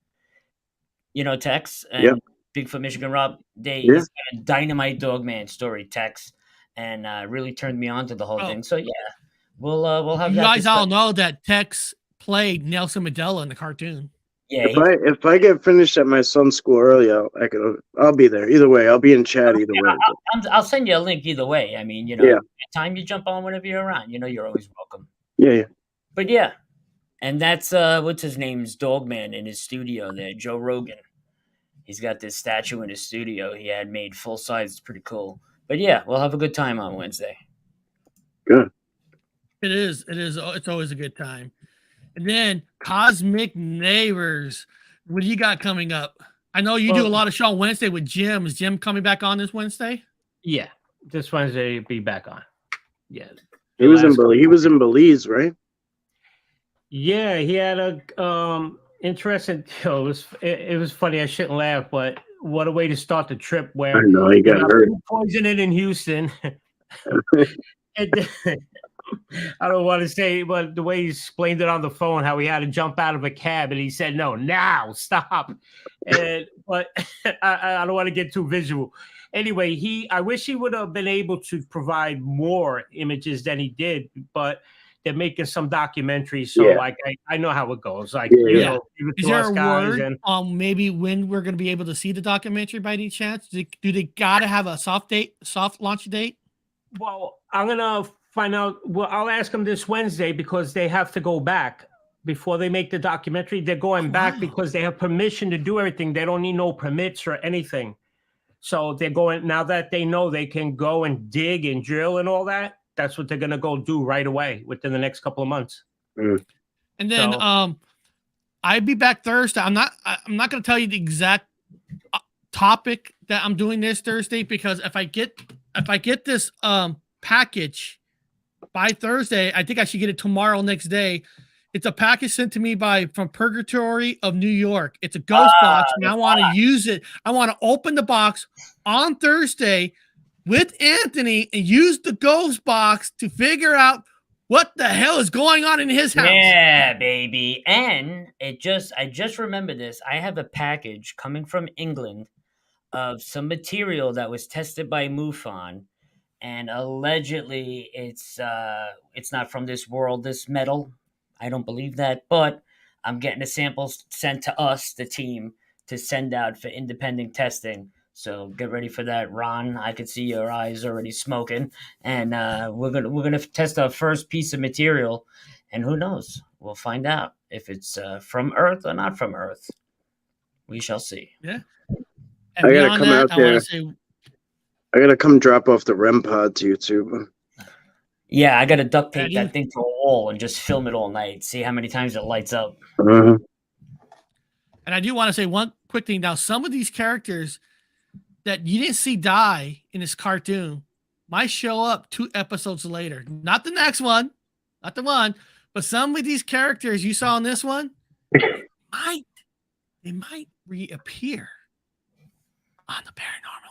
You know, Tex and Bigfoot, Michigan Rob. He's got a dynamite Dog Man story, Tex, and really turned me on to the whole thing. So yeah, we'll have. You that guys all discussion. know that Tex played Nelson Mandela in the cartoon. Yeah, If I get finished at my son's school early, I'll be there. Either way, I'll be in chat either way. I'll send you a link either way. I mean, time you jump on whenever you're around, you're always welcome. Yeah. But yeah, and that's what's his name's Dog Man in his studio there, Joe Rogan. He's got this statue in his studio he had made full size. It's pretty cool. But yeah, we'll have a good time on Wednesday. Good. It is. It's always a good time. And then Cosmic Neighbors. What do you got coming up? I know you do a lot of show on Wednesday with Jim. Is Jim coming back on this Wednesday? Yeah, this Wednesday he'll be back on. Yeah. He was in Belize, right? Yeah, he had a interesting. It was funny. I shouldn't laugh, but what a way to start the trip! Where I know he got hurt. Poisoning in Houston. And I don't want to say, but the way he explained it on the phone, how he had to jump out of a cab, and he said, "No, now stop." But I don't want to get too visual. Anyway, I wish he would have been able to provide more images than he did, but they're making some documentaries, so like I know how it goes. Like, you know, is there a word on maybe when we're going to be able to see the documentary by any chance? Do they gotta have a soft launch date? Well, I'm gonna find out. Well, I'll ask them this Wednesday because they have to go back before they make the documentary. They're going back because they have permission to do everything. They don't need no permits or anything. So they're going, now that they know they can go and dig and drill and all that, that's what they're gonna go do right away within the next couple of months. And then I'd be back Thursday. I'm not gonna tell you the exact topic that I'm doing this Thursday, because if I get this package by Thursday, I think I should get it tomorrow, next day. It's a package sent to me from Purgatory of New York. It's a ghost box, and I want to use it. I want to open the box on Thursday with Anthony and use the ghost box to figure out what the hell is going on in his house. Yeah, baby. And I just remember this. I have a package coming from England of some material that was tested by MUFON, and allegedly it's not from this world, this metal. I don't believe that, but I'm getting the samples sent to us, the team, to send out for independent testing. So get ready for that, Ron. I could see your eyes already smoking, and we're gonna test our first piece of material, and who knows? We'll find out if it's from Earth or not from Earth. We shall see. Yeah. I gotta come out there. I gotta come drop off the REM pod to you too. Yeah, I gotta duct tape that thing to a wall and just film it all night. See how many times it lights up. And I do want to say one quick thing. Now, some of these characters that you didn't see die in this cartoon might show up 2 episodes later. Not the next one, not the one, but some of these characters you saw in this one might reappear on the Paranormal